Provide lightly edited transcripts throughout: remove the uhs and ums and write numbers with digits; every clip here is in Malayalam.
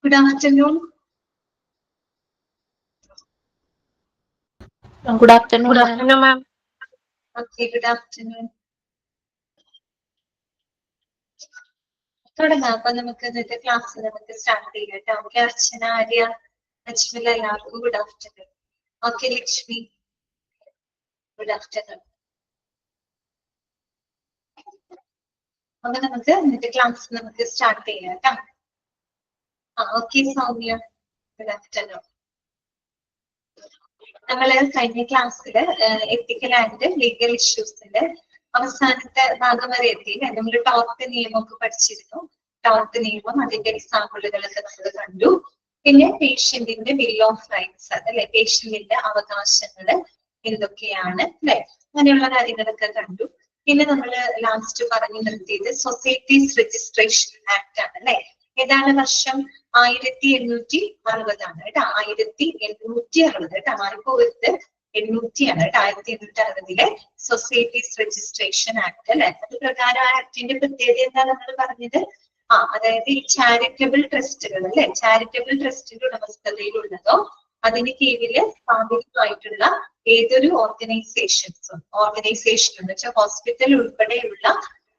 Good afternoon. Good afternoon, Good ma'am. afternoon, ma'am. Okay, good afternoon. തുടങ്ങാം. അപ്പൊ നമുക്ക് ഇന്നത്തെ ക്ലാസ് നമുക്ക് സ്റ്റാർട്ട് ചെയ്യാം കേട്ടോ. ഓക്കെ, അർച്ചന, ആര്യ, ലക്ഷ്മില, എല്ലാവർക്കും good afternoon. Okay Lakshmi, good afternoon. അപ്പൊ നമുക്ക് ഇന്നത്തെ ക്ലാസ് നമുക്ക് സ്റ്റാർട്ട് ചെയ്യാം കേട്ടോ. Okay Soumya, good afternoon. നമ്മള് കഴിഞ്ഞ ക്ലാസ്സിൽ എത്തിക്കൽ ആൻഡ് ലീഗൽ ഇഷ്യൂസിന്റെ അവസാനത്തെ ഭാഗം വരെ എത്തി. നമ്മൾ ടോർട്ട് നിയമമൊക്കെ പഠിച്ചിരുന്നു. ടോർട്ട് നിയമം, അതിന്റെ എക്സാമ്പിളുകളൊക്കെ നമ്മൾ കണ്ടു. പിന്നെ പേഷ്യന്റിന്റെ ബിൽ ഓഫ് റൈറ്റ്സ്, അല്ലെ, പേഷ്യന്റിന്റെ അവകാശങ്ങൾ എന്തൊക്കെയാണ്, അല്ലെ, അങ്ങനെയുള്ള കാര്യങ്ങളൊക്കെ കണ്ടു. പിന്നെ നമ്മൾ ലാസ്റ്റ് പറഞ്ഞു നിർത്തിയത് സൊസൈറ്റീസ് രജിസ്ട്രേഷൻ ആക്ട് ആണ്, അല്ലെ. ഏതാണ് വർഷം? 1860 കേട്ടോ. 1860 കേട്ടോ. മാറിപ്പോകരുത്, 800 കേട്ടോ. 1860 സൊസൈറ്റീസ് രജിസ്ട്രേഷൻ ആക്ട്, അല്ലെ. അത് പ്രകാരം ആ ആക്ടിന്റെ പ്രത്യേകത എന്താ നമ്മൾ പറഞ്ഞത്? അതായത് ഈ ചാരിറ്റബിൾ ട്രസ്റ്റുകൾ, അല്ലെ, ചാരിറ്റബിൾ ട്രസ്റ്റിന്റെ ഉടമസ്ഥതയിലുള്ളതോ അതിന് കീഴില് സ്ഥാപിതമായിട്ടുള്ള ഏതൊരു ഓർഗനൈസേഷൻസും എന്ന് വെച്ചാൽ ഹോസ്പിറ്റൽ ഉൾപ്പെടെയുള്ള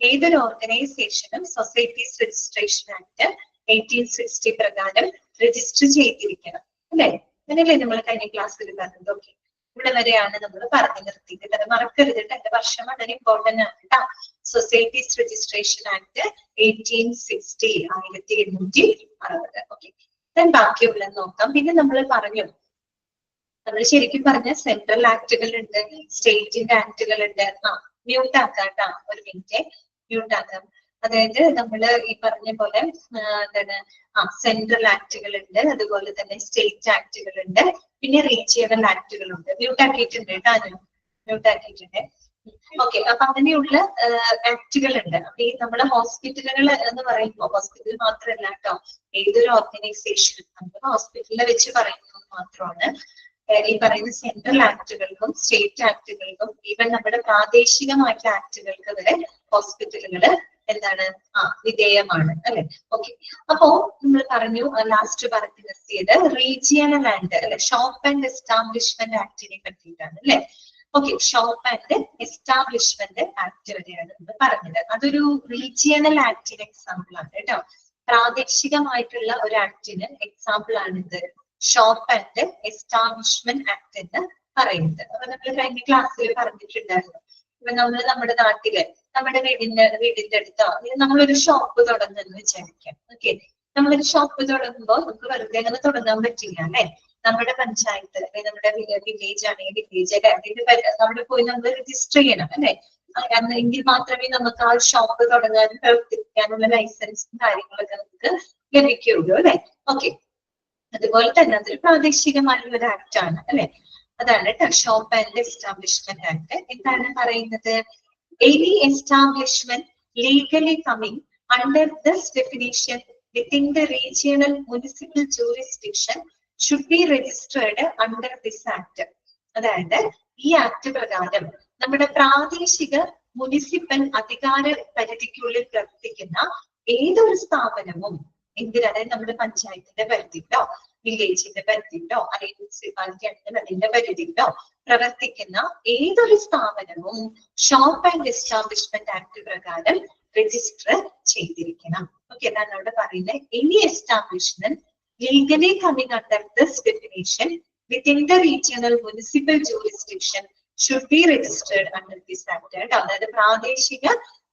ഏതൊരു ഓർഗനൈസേഷനും സൊസൈറ്റീസ് രജിസ്ട്രേഷൻ ആക്ട് 1860 പ്രകാരം രജിസ്റ്റർ ചെയ്തിരിക്കണം, അല്ലെ. അങ്ങനെയല്ലേ നമ്മൾ കഴിഞ്ഞ ക്ലാസ്സിൽ പറഞ്ഞത്? ഓക്കെ, ഇവിടെ വരെയാണ് നമ്മൾ പറഞ്ഞു നിർത്തിയത്. അത് മറക്കരുത്. എന്റെ വർഷം വളരെ ഇമ്പോർട്ടന്റ് ആണ് കേട്ടോ. Societies registration act 1860, 1860. ഓക്കെ, ബാക്കിയുള്ള നോക്കാം. പിന്നെ നമ്മൾ പറഞ്ഞു, നമ്മൾ ശരിക്കും പറഞ്ഞ സെൻട്രൽ ആക്ടുകൾ ഉണ്ട്, സ്റ്റേറ്റിന്റെ ആക്ടുകൾ ഉണ്ട്. മ്യൂട്ട് ആക്കാം കേട്ടോ, ഒരു മിനിറ്റ്, മ്യൂട്ട് ആക്കാം. അതായത് നമ്മള് ഈ പറഞ്ഞ പോലെ എന്താണ്, സെൻട്രൽ ആക്ടുകൾ ഉണ്ട്, അതുപോലെ തന്നെ സ്റ്റേറ്റ് ആക്ടുകൾ ഉണ്ട്, പിന്നെ റീജിയണൽ ആക്ടുകൾ ഉണ്ട്. മ്യൂട്ട് ആക്കിയിട്ടുണ്ട് കേട്ടോ, മ്യൂട്ട് ആക്കിയിട്ടുണ്ട്. ഓക്കെ, അപ്പൊ അങ്ങനെയുള്ള ആക്ടുകൾ ഉണ്ട്. അപ്പൊ ഈ നമ്മുടെ ഹോസ്പിറ്റലുകൾ എന്ന് പറയുമ്പോൾ ഹോസ്പിറ്റൽ മാത്രമല്ല കേട്ടോ, ഏതൊരു ഓർഗനൈസേഷനും നമുക്ക് ഹോസ്പിറ്റലിനെ വെച്ച് പറയുന്നത് മാത്രമാണ്. ഈ പറയുന്ന സെൻട്രൽ ആക്ടുകൾക്കും സ്റ്റേറ്റ് ആക്ടുകൾക്കും ഈവൻ നമ്മുടെ പ്രാദേശികമായിട്ടുള്ള ആക്ടുകൾക്ക് വരെ ഹോസ്പിറ്റലുകള് എന്താണ് വിധേയമാണ്, അല്ലെ. ഓക്കെ, അപ്പോ നമ്മൾ പറഞ്ഞു ലാസ്റ്റ് പറഞ്ഞു നിർത്തിയത് റീജിയണൽ ആൻഡ്, അല്ലെ, ഷോപ്പ് ആൻഡ് എസ്റ്റാബ്ലിഷ്മെന്റ് ആക്ടിനെ പറ്റിയിട്ടാണ്, അല്ലെ. Okay, shop and establishment act വരെയാണ് നമ്മൾ പറഞ്ഞത്. അതൊരു റീജിയണൽ ആക്ടിന് എക്സാമ്പിൾ ആണ് കേട്ടോ. പ്രാദേശികമായിട്ടുള്ള ഒരു ആക്ടിന് എക്സാമ്പിൾ ആണിത് ഷോപ്പ് ആൻഡ് എസ്റ്റാബ്ലിഷ്മെന്റ് ആക്ട് എന്ന് പറയുന്നത്. അപ്പൊ നമ്മൾ കഴിഞ്ഞ ക്ലാസ്സിൽ പറഞ്ഞിട്ടുണ്ടായിരുന്നു. ഇപ്പൊ നമ്മൾ നമ്മുടെ നാട്ടില് നമ്മുടെ വീടിന്റെ അടുത്തോ നമ്മളൊരു ഷോപ്പ് തുടങ്ങുന്നു വിചാരിക്കാം. ഓക്കെ, നമ്മളൊരു ഷോപ്പ് തുടങ്ങുമ്പോൾ നമുക്ക് വെറുതെ അങ്ങനെ തുടങ്ങാൻ പറ്റില്ല, അല്ലെ. നമ്മുടെ പഞ്ചായത്ത് നമ്മുടെ വില്ലേജ് ആണെങ്കിൽ വില്ലേജ് അതിന്റെ നമ്മൾ പോയി നമ്മൾ രജിസ്റ്റർ ചെയ്യണം, അല്ലെ. എങ്കിൽ മാത്രമേ നമുക്ക് ആ ഷോപ്പ് തുടങ്ങാനും പ്രവർത്തിക്കാനുള്ള ലൈസൻസും കാര്യങ്ങളൊക്കെ നമുക്ക് ലഭിക്കുകയുള്ളൂ, അല്ലെ. ഓക്കെ, അതുപോലെ തന്നെ അതൊരു പ്രാദേശികമായിട്ടുള്ള ഒരു ആക്ട് ആണ്, അല്ലെ. അതാണ് ഷോപ്പ് ആൻഡ് എസ്റ്റാബ്ലിഷ്മെന്റ് ആക്ട്. എന്താണ് പറയുന്നത്? Any establishment legally coming under this definition within the regional municipal jurisdiction should be registered under this act. അതായത് ഈ ആക്ട് പ്രകാരം നമ്മുടെ പ്രാദേശിക മുനിസിപ്പൽ അധികാര പരിധിക്കുള്ളിൽ പ്രവർത്തിക്കുന്ന ഏതൊരു സ്ഥാപനവും അതായത് നമ്മുടെ പഞ്ചായത്തിന്റെ പരിധിയിലോ വില്ലേജിന്റെ പരിധിയിലോ അല്ലെങ്കിൽ മുനിസിപ്പാലിറ്റി ആണെങ്കിൽ അതിന്റെ പരിധിയിലോ പ്രവർത്തിക്കുന്ന ഏതൊരു സ്ഥാപനവും ഷോപ്പ് ആൻഡ് എസ്റ്റാബ്ലിഷ്മെന്റ് ആക്ട് പ്രകാരം രജിസ്റ്റർ ചെയ്തിരിക്കണം. ഓക്കെ, എന്നാണ് അവിടെ പറയുന്നത്. Any establishment legally coming under this definition within the regional municipal jurisdiction should be registered under this act. അതായത് പ്രാദേശിക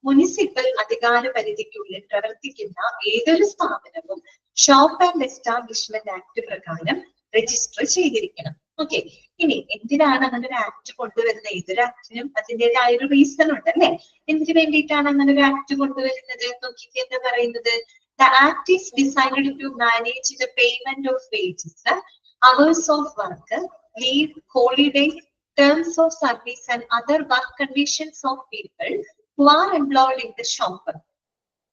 മുനിസിപ്പൽ അധികാര പരിധിക്കുള്ളിൽ പ്രവർത്തിക്കുന്ന ഏതൊരു സ്ഥാപനവും ഷോപ്പ് ആൻഡ് എസ്റ്റാബ്ലിഷ്മെന്റ് ആക്ട് പ്രകാരം രജിസ്റ്റർ ചെയ്തിരിക്കണം. ഓക്കെ, ഇനി എന്തിനാണ് അങ്ങനെ ഒരു ആക്ട് കൊണ്ടുവരുന്നത്? ഏതൊരു ആക്ടിനും അതിൻ്റെതായ ഒരു റീസൺ ഉണ്ട്, അല്ലെ. എന്തിനു വേണ്ടിയിട്ടാണ് അങ്ങനെ ഒരു ആക്ട് കൊണ്ടുവരുന്നത്? നോക്കിയിട്ട് എന്താ പറയുന്നത്? The act is designed to manage the payment of wages, hours of work, leave, holidays, terms of service and other work conditions of people who are employed in the shop.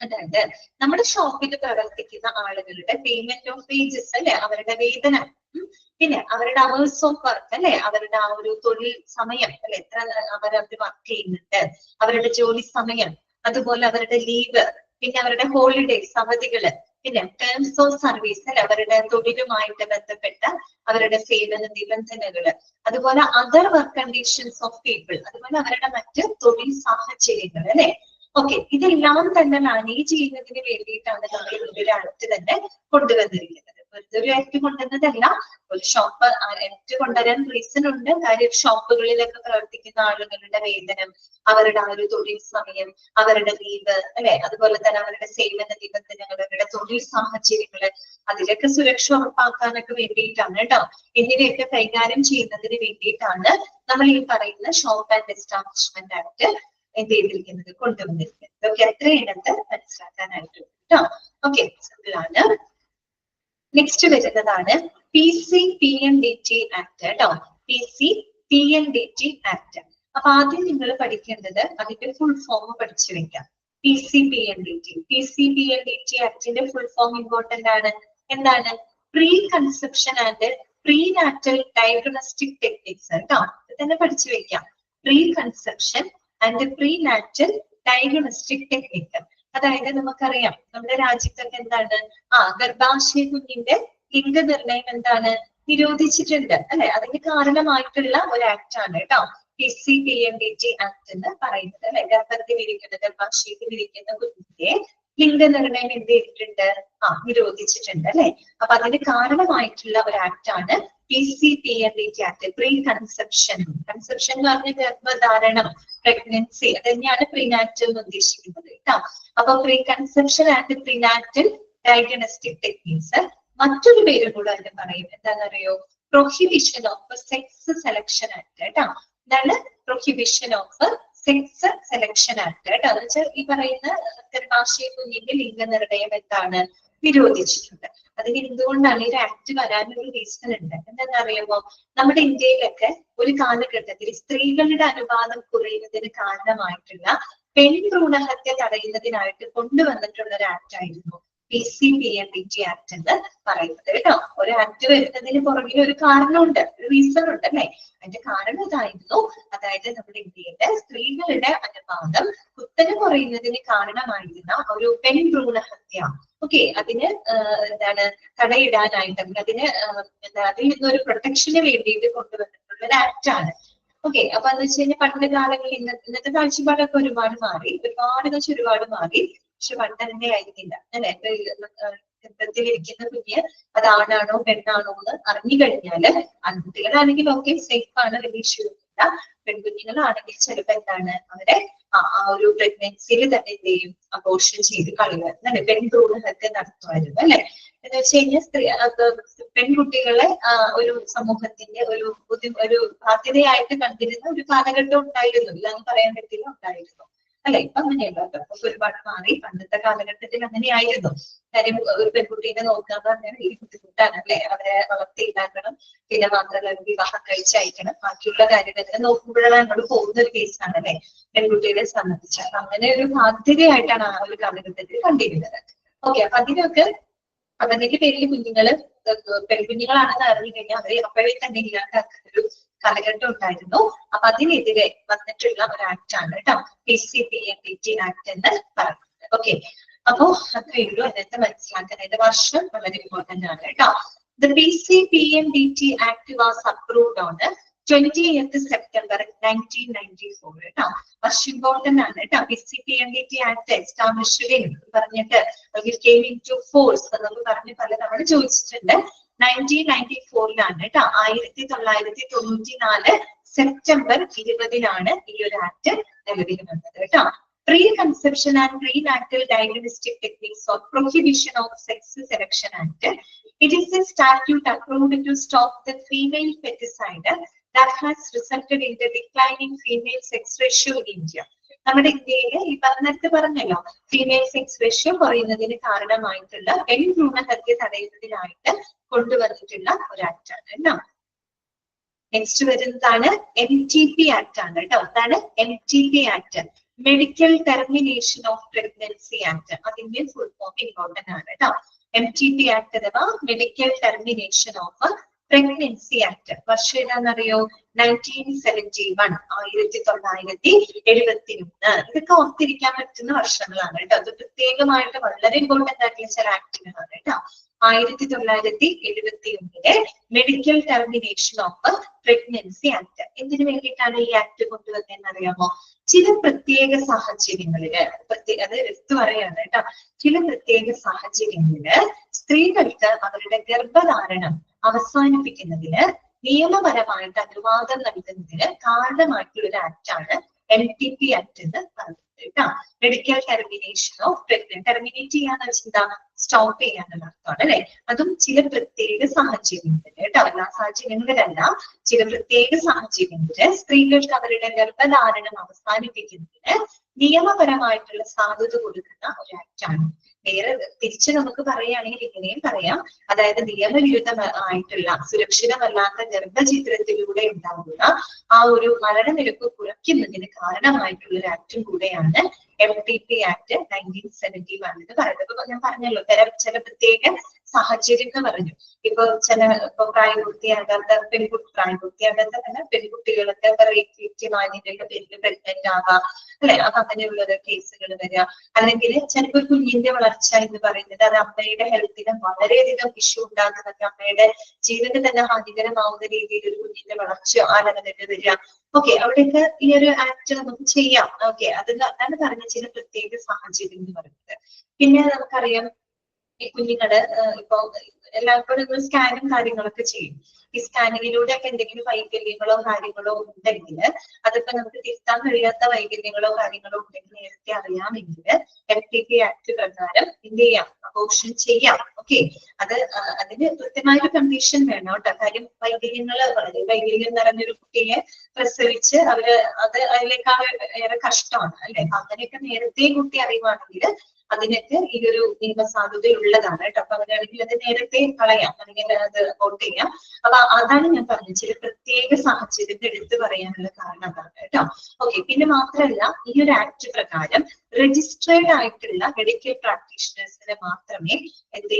അതായത് നമ്മുടെ ഷോപ്പിൽ പ്രവർത്തിക്കുന്ന ആളുകളുടെ പേയ്മെന്റ് ഓഫ് വേജസ്, അല്ലെ, അവരുടെ വേതനം, പിന്നെ അവരുടെ അവേഴ്സ് ഓഫ് വർക്ക്, അല്ലെ, അവരുടെ ആ ഒരു തൊഴിൽ സമയം, അല്ലെ, എത്ര അവരവർ വർക്ക് ചെയ്യുന്നുണ്ട്, അവരുടെ ജോലി സമയം, അതുപോലെ അവരുടെ ലീവ്, പിന്നെ അവരുടെ ഹോളിഡേസ്, അവധികള്, പിന്നെ ടേംസ് ഓഫ് സർവീസ് അല്ലെ, അവരുടെ തൊഴിലുമായിട്ട് ബന്ധപ്പെട്ട അവരുടെ സേവന നിബന്ധനകള്, അതുപോലെ other work conditions of people, അതുപോലെ അവരുടെ മറ്റ് തൊഴിൽ സാഹചര്യങ്ങൾ അല്ലെ. ഓക്കെ, ഇതെല്ലാം തന്നെ മാനേജ് ചെയ്യുന്നതിന് വേണ്ടിയിട്ടാണ് നമ്മൾ ഒരു ആക്ട് തന്നെ കൊണ്ടുവന്നിരിക്കുന്നത്. വെറുതെ ഒരു ആക്ട് കൊണ്ടുവന്നതല്ല, ഒരു ഷോപ്പ് ആക്ട് കൊണ്ടുവരാൻ റീസൺ ഉണ്ട്. കാര്യം ഷോപ്പുകളിലൊക്കെ പ്രവർത്തിക്കുന്ന ആളുകളുടെ വേതനം, അവരുടെ ആ ഒരു തൊഴിൽ സമയം, അവരുടെ ലീവ് അല്ലെ, അതുപോലെ തന്നെ അവരുടെ സേവന നിബന്ധനകൾ, അവരുടെ തൊഴിൽ സാഹചര്യങ്ങള്, അതിലൊക്കെ സുരക്ഷ ഉറപ്പാക്കാനൊക്കെ വേണ്ടിയിട്ടാണ് കേട്ടോ. എന്നിവയൊക്കെ കൈകാര്യം ചെയ്യുന്നതിന് വേണ്ടിയിട്ടാണ് നമ്മൾ ഈ പറയുന്ന ഷോപ്പ് ആൻഡ് എസ്റ്റാബ്ലിഷ്മെന്റ് ആക്ട് എന്ത് ചെയ്തിരിക്കുന്നത്, കൊണ്ടുവന്നിരിക്കുന്നത്. ഓക്കെ, അത്രയിടത്ത് മനസ്സിലാക്കാനായിട്ട് കേട്ടോ. ഓക്കെ, സിമ്പിൾ ആണ്. നെക്സ്റ്റ് വരുന്നതാണ് PCPNDT ആക്ട് കേട്ടോ. PCPNDT act. അപ്പൊ ആദ്യം നിങ്ങൾ പഠിക്കേണ്ടത് അതിന്റെ ഫുൾ ഫോം പഠിച്ചു വെക്കാം. PCPNDT ആക്ടിന്റെ ഫുൾ ഫോം ഇമ്പോർട്ടന്റ് ആണ്. എന്താണ്? Pre conception and prenatal diagnostic techniques കേട്ടോ. ഇത് തന്നെ പഠിച്ചു വെക്കാം. Pre conception and prenatal diagnostic technique. അതായത് നമുക്കറിയാം നമ്മുടെ രാജ്യത്തൊക്കെ എന്താണ്, ഗർഭാശയ കുഞ്ഞിന്റെ ലിംഗനിർണയം എന്താണ്, നിരോധിച്ചിട്ടുണ്ട് അല്ലെ. അതിന് കാരണമായിട്ടുള്ള ഒരു ആക്ട് ആണ് കേട്ടോ PCPNDT ആക്ട് എന്ന് പറയുന്നത് അല്ലെ. ഗർഭത്തിലിരിക്കുന്ന, ഗർഭാശയത്തിൽ ഇരിക്കുന്ന കുഞ്ഞിന്റെ ലിംഗനിർണയം എന്ത് ചെയ്തിട്ടുണ്ട്, നിരോധിച്ചിട്ടുണ്ട് അല്ലെ. അപ്പൊ അതിന് കാരണമായിട്ടുള്ള ഒരു ആക്ട് ആണ് PCPNDT act. Pre conception, conception എന്ന് പറഞ്ഞ ഗർഭധാരണം, പ്രഗ്നൻസി, അത് തന്നെയാണ് പ്രീനാറ്റൽ എന്ന് ഉദ്ദേശിക്കുന്നത് കേട്ടോ. അപ്പൊ pre conception and prenatal diagnostic techniques. മറ്റൊരു പേരും കൂടെ അതിന് പറയും, എന്താണെന്നറിയോ? Prohibition of sex selection act കേട്ടോ. എന്താണ് prohibition of sex selection act കേട്ടോ. എന്ന് വെച്ചാൽ ഈ പറയുന്ന ഗർഭാശയ കുഞ്ഞിന്റെ ലിംഗനിർണയം എന്താണ്, നിരോധിച്ചിട്ടുണ്ട്. അതിന് എന്തുകൊണ്ടാണ് ഈ ആക്ട് വരാനൊരു റീസൺ ഉണ്ട്. എന്താണെന്നറിയുമോ? നമ്മുടെ ഇന്ത്യയിലൊക്കെ ഒരു കാലഘട്ടത്തിൽ സ്ത്രീകളുടെ അനുപാതം കുറയുന്നതിന് കാരണമായിട്ടുള്ള പെൺഭ്രൂണഹത്യ തടയുന്നതിനായിട്ട് കൊണ്ടുവന്നിട്ടുള്ള ഒരു ആക്ട് ആയിരുന്നു PCPNDT ആക്ട് എന്ന് പറയുന്നത് കേട്ടോ. ഒരു ആക്ട് വരുന്നതിന് പുറകിൽ ഒരു കാരണമുണ്ട്, ഒരു റീസൺ ഉണ്ട് അല്ലെ. അതിന്റെ കാരണം ഇതായിരുന്നു, അതായത് നമ്മുടെ ഇന്ത്യയിലെ സ്ത്രീകളുടെ അനുപാതം കുത്തനെ കുറയുന്നതിന് കാരണമായിരുന്ന ഒരു പെൺഭ്രൂണഹത്യ. ഓക്കെ, അതിന് എന്താണ് തടയിടാനായിട്ട്, അതിന് അതിൽ നിന്നൊരു പ്രൊട്ടക്ഷന് വേണ്ടിയിട്ട് കൊണ്ടുവന്നിട്ടുള്ള ഒരു ആക്ട് ആണ്. ഓക്കെ, അപ്പൊ എന്ന് വെച്ച് കഴിഞ്ഞാൽ പണ്ട് കാലങ്ങളിൽ ഇന്നത്തെ കാഴ്ചപ്പാടൊക്കെ ഒരുപാട് മാറി, ഒരുപാട് മാറി. പക്ഷെ പണ്ട് തന്നെ ആയിരുന്നില്ല അല്ലെ. ഗർഭത്തിലിരിക്കുന്ന കുഞ്ഞ് അത് ആണാണോ പെണ്ണാണോ എന്ന് അറിഞ്ഞു കഴിഞ്ഞാല്, ആൺകുട്ടികളാണെങ്കിൽ ഓക്കെ സേഫ് ആണ്, വലിയ ഇഷ്യൂ ഇല്ല. പെൺകുഞ്ഞുങ്ങളാണെങ്കിൽ ചിലപ്പോ എന്താണ്, അവരെ ആ ഒരു പ്രഗ്നൻസിയിൽ തന്നെ എന്ത് ചെയ്യും, അബോർഷൻ ചെയ്ത് കളയുക അല്ലെ, പെൺഭ്രൂണഹത്യ നടത്തുമായിരുന്നു അല്ലെ. എന്ന് വെച്ച് കഴിഞ്ഞാൽ പെൺകുട്ടികളെ ഒരു സമൂഹത്തിന്റെ ഒരു ബാധ്യതയായിട്ട് കണ്ടിരുന്ന ഒരു കാലഘട്ടം ഉണ്ടായിരുന്നു, ഇല്ലാന്ന് പറയാൻ പറ്റില്ല, ഉണ്ടായിരുന്നു അല്ലെ. ഇപ്പൊ അങ്ങനെയല്ല, ഇപ്പൊ ഒരുപാട് മാറി. പണ്ടത്തെ കാലഘട്ടത്തിൽ അങ്ങനെയായിരുന്നു. കാര്യം ഒരു പെൺകുട്ടീനെ നോക്കാന്ന് പറഞ്ഞാൽ ഈ ബുദ്ധിമുട്ടാണ് അല്ലെ. അവരെ വളർത്തിയിട്ടാക്കണം, പിന്നെ മാത്രമല്ല വിവാഹം കഴിച്ചയക്കണം, ബാക്കിയുള്ള കാര്യങ്ങൾ നോക്കുമ്പോഴാണ് നമ്മൾ പോകുന്ന ഒരു കേസാണ് അല്ലെ പെൺകുട്ടികളെ സംബന്ധിച്ച്. അപ്പൊ അങ്ങനെ ഒരു ബാധ്യതയായിട്ടാണ് ആ ഒരു കാലഘട്ടത്തിൽ കണ്ടിരുന്നത്. ഓക്കെ, അപ്പൊ അതിനൊക്കെ അതിന്റെ പേരിൽ കുഞ്ഞുങ്ങള് പെൺകുഞ്ഞുങ്ങളാണെന്ന് അറിഞ്ഞു കഴിഞ്ഞാൽ അവരെ അപ്പോഴേ തന്നെ ഇല്ലാണ്ടാക്കുന്ന ഒരു കാലഘട്ടം ഉണ്ടായിരുന്നു. അപ്പൊ അതിനെതിരെ വന്നിട്ടുള്ള ഒരു ആക്ട് ആണ് കേട്ടോ PCPNDT ആക്ട് എന്ന് പറയുന്നത്. ഓക്കെ, അപ്പോ അത്രയേ ഉള്ളൂ. അതിനകത്ത് മനസ്സിലാക്കാൻ അതിന്റെ വർഷം വളരെ ഇമ്പോർട്ടന്റ് ആണ് കേട്ടോ. The PCPNDT act was approved on 20th September 1994 കേട്ടോ. വർഷം ഇമ്പോർട്ടന്റ് ആണ് കേട്ടോ. PCPNDT ആക്ട് എസ്റ്റാബ്ലിഷ്ഡ് പറഞ്ഞിട്ട് came into force എന്നൊക്കെ പറഞ്ഞ് പലതവണ ചോദിച്ചിട്ടുണ്ട്. 1994 കേട്ടോ. 1994 സെപ്റ്റംബർ 20 ഈ ഒരു ആക്ട് നിലവിൽ വന്നത് കേട്ടോ. Pre Conception and Prenatal Diagnostic Techniques or Prohibition of Sex Selection Act. It is a statute approved to stop the female feticide that has resulted in the declining female sex ratio in India. നമ്മുടെ ഇന്ത്യയില് ഈ പറഞ്ഞല്ലോ ഫീമെയിൽ സെക്സ് റേഷ്യോ കുറയുന്നതിന് കാരണമായിട്ടുള്ള പെൺഭ്രൂണഹത്യ തടയുന്നതിനായിട്ട് കൊണ്ടുവന്നിട്ടുള്ള ഒരു ആക്ട് ആണ് കേട്ടോ. നെക്സ്റ്റ് വരുന്നതാണ് MTP ആക്ട് ആണ് കേട്ടോ. അതാണ് MTP act, medical termination of pregnancy act. അതിന്റെ ഫുൾ ഫോം ഇമ്പോർട്ടന്റ് ആണ് കേട്ടോ. MTP ആക്ട് അഥവാ medical termination of pregnancy act. വർഷം ഏതാണെന്നറിയോ? 1971, 1971. ഇതൊക്കെ ഓർത്തിരിക്കാൻ പറ്റുന്ന വർഷങ്ങളാണ് കേട്ടോ. അത് പ്രത്യേകമായിട്ട് വളരെ ഇമ്പോർട്ടന്റ് ആയിട്ടുള്ള ചില ആക്ടുകളാണ് കേട്ടോ. 1971 medical termination of pregnancy act. എന്തിനു വേണ്ടിയിട്ടാണ് ഈ ആക്ട് കൊണ്ടുവന്നതെന്ന് അറിയാമോ? ചില പ്രത്യേക സാഹചര്യങ്ങളില്, അത് എടുത്തു പറയാണ് കേട്ടോ, ചില പ്രത്യേക സാഹചര്യങ്ങളില് സ്ത്രീകൾക്ക് അവരുടെ ഗർഭധാരണം അവസാനിപ്പിക്കുന്നതിന് നിയമപരമായിട്ട് അനുവാദം നൽകുന്നതിന് കാരണമായിട്ടുള്ള ഒരു ആക്ടാണ് MTP ആക്ട് എന്ന് പറയുന്നത് കേട്ടോ. Medical termination of pregnancy. Terminate ചെയ്യാന്ന് വെച്ചാൽ സ്റ്റോപ്പ് ചെയ്യാനുള്ള അർത്ഥമാണ് അല്ലെ. അതും ചില പ്രത്യേക സാഹചര്യങ്ങളിൽ കേട്ടോ, എല്ലാ സാഹചര്യങ്ങളിലല്ല, ചില പ്രത്യേക സാഹചര്യങ്ങളിൽ സ്ത്രീകൾക്ക് അവരുടെ ഗർഭധാരണം അവസാനിപ്പിക്കുന്നതിന് നിയമപരമായിട്ടുള്ള സാധുത കൊടുക്കുന്ന ഒരു ആക്ടാണ്. വേറെ തിരിച്ച് നമുക്ക് പറയുകയാണെങ്കിൽ ഇങ്ങനെയും പറയാം, അതായത് നിയമവിരുദ്ധമായിട്ടുള്ള സുരക്ഷിതമല്ലാത്ത ഗർഭചിത്രത്തിലൂടെ ഉണ്ടാകുന്ന ആ ഒരു മരണനിരക്ക് കുറയ്ക്കുന്നതിന് കാരണമായിട്ടുള്ള ഒരു ആക്ടും കൂടെയാണ് MTP ആക്ട് 1971 എന്ന് പറയുന്നത്. അപ്പൊ ഞാൻ പറഞ്ഞല്ലോ ചില പ്രത്യേക സാഹചര്യം എന്ന് പറഞ്ഞു. ഇപ്പൊ പ്രായപൂർത്തിയാകാത്ത പ്രായപൂർത്തിയാകാത്ത തന്നെ പെൺകുട്ടികളൊക്കെ മാന്യതയുടെ പേരിൽ പ്രഗ്നന്റ് ആകാം അല്ലെ. അപ്പൊ അങ്ങനെയുള്ള കേസുകൾ വരിക. അല്ലെങ്കിൽ ചിലപ്പോൾ കുഞ്ഞിന്റെ വളർച്ച എന്ന് പറയുന്നത് അത് അമ്മയുടെ ഹെൽത്തിന് വളരെയധികം ഇഷ്യൂ ഉണ്ടാകുന്നത്, അമ്മയുടെ ജീവന് തന്നെ ഹാനികരമാവുന്ന രീതിയിൽ ഒരു കുഞ്ഞിന്റെ വളർച്ച ആലകനൊക്കെ വരിക. ഓക്കെ, അവിടെയൊക്കെ ഈ ഒരു ആക്ട് നമുക്ക് ചെയ്യാം. ഓക്കെ, അതാണ് പറഞ്ഞ ചില പ്രത്യേക സാഹചര്യം എന്ന് പറയുന്നത്. പിന്നെ നമുക്കറിയാം ഈ കുഞ്ഞുങ്ങള് ഇപ്പൊ എല്ലാവർക്കും സ്കാനും കാര്യങ്ങളൊക്കെ ചെയ്യും. ഈ സ്കാനിങ്ങിലൂടെ ഒക്കെ എന്തെങ്കിലും വൈകല്യങ്ങളോ കാര്യങ്ങളോ ഉണ്ടെങ്കിൽ, അതിപ്പോ നമുക്ക് തിരുത്താൻ കഴിയാത്ത വൈകല്യങ്ങളോ കാര്യങ്ങളോ ഉണ്ടെങ്കിൽ നേരത്തെ അറിയാമെങ്കിൽ MTP ആക്ട് പ്രകാരം എന്ത് ചെയ്യാം? അബോർഷൻ ചെയ്യാം. ഓക്കെ, അതിന് കൃത്യമായൊരു കണ്ടീഷൻ വേണം കേട്ടോ. കാര്യം വൈകല്യങ്ങള് വളരെ വൈകല്യം നിറഞ്ഞൊരു കുട്ടിയെ പ്രസവിച്ച് അതിലേക്കാൾ ഏറെ കഷ്ടമാണ് അല്ലെ. അങ്ങനെയൊക്കെ നേരത്തെ കുട്ടി അറിയുവാണെങ്കിൽ അതിനൊക്കെ ഈ ഒരു നിയമസാധുതയുള്ളതാണ് കേട്ടോ. അപ്പൊ അങ്ങനെയാണെങ്കിൽ അത് നേരത്തെ കളയാം, അല്ലെങ്കിൽ അത് വോട്ട് ചെയ്യാം. അപ്പൊ അതാണ് ഞാൻ പറഞ്ഞത്, ചില പ്രത്യേക സാഹചര്യത്തിൽ എടുത്തു പറയാനുള്ള കാരണം അതാണ് കേട്ടോ. ഓക്കെ, പിന്നെ മാത്രമല്ല ഈ ഒരു ആക്ട് പ്രകാരം രജിസ്ട്രേഡ് ആയിട്ടുള്ള മെഡിക്കൽ പ്രാക്ടീഷണേഴ്സിന് മാത്രമേ എന്ത്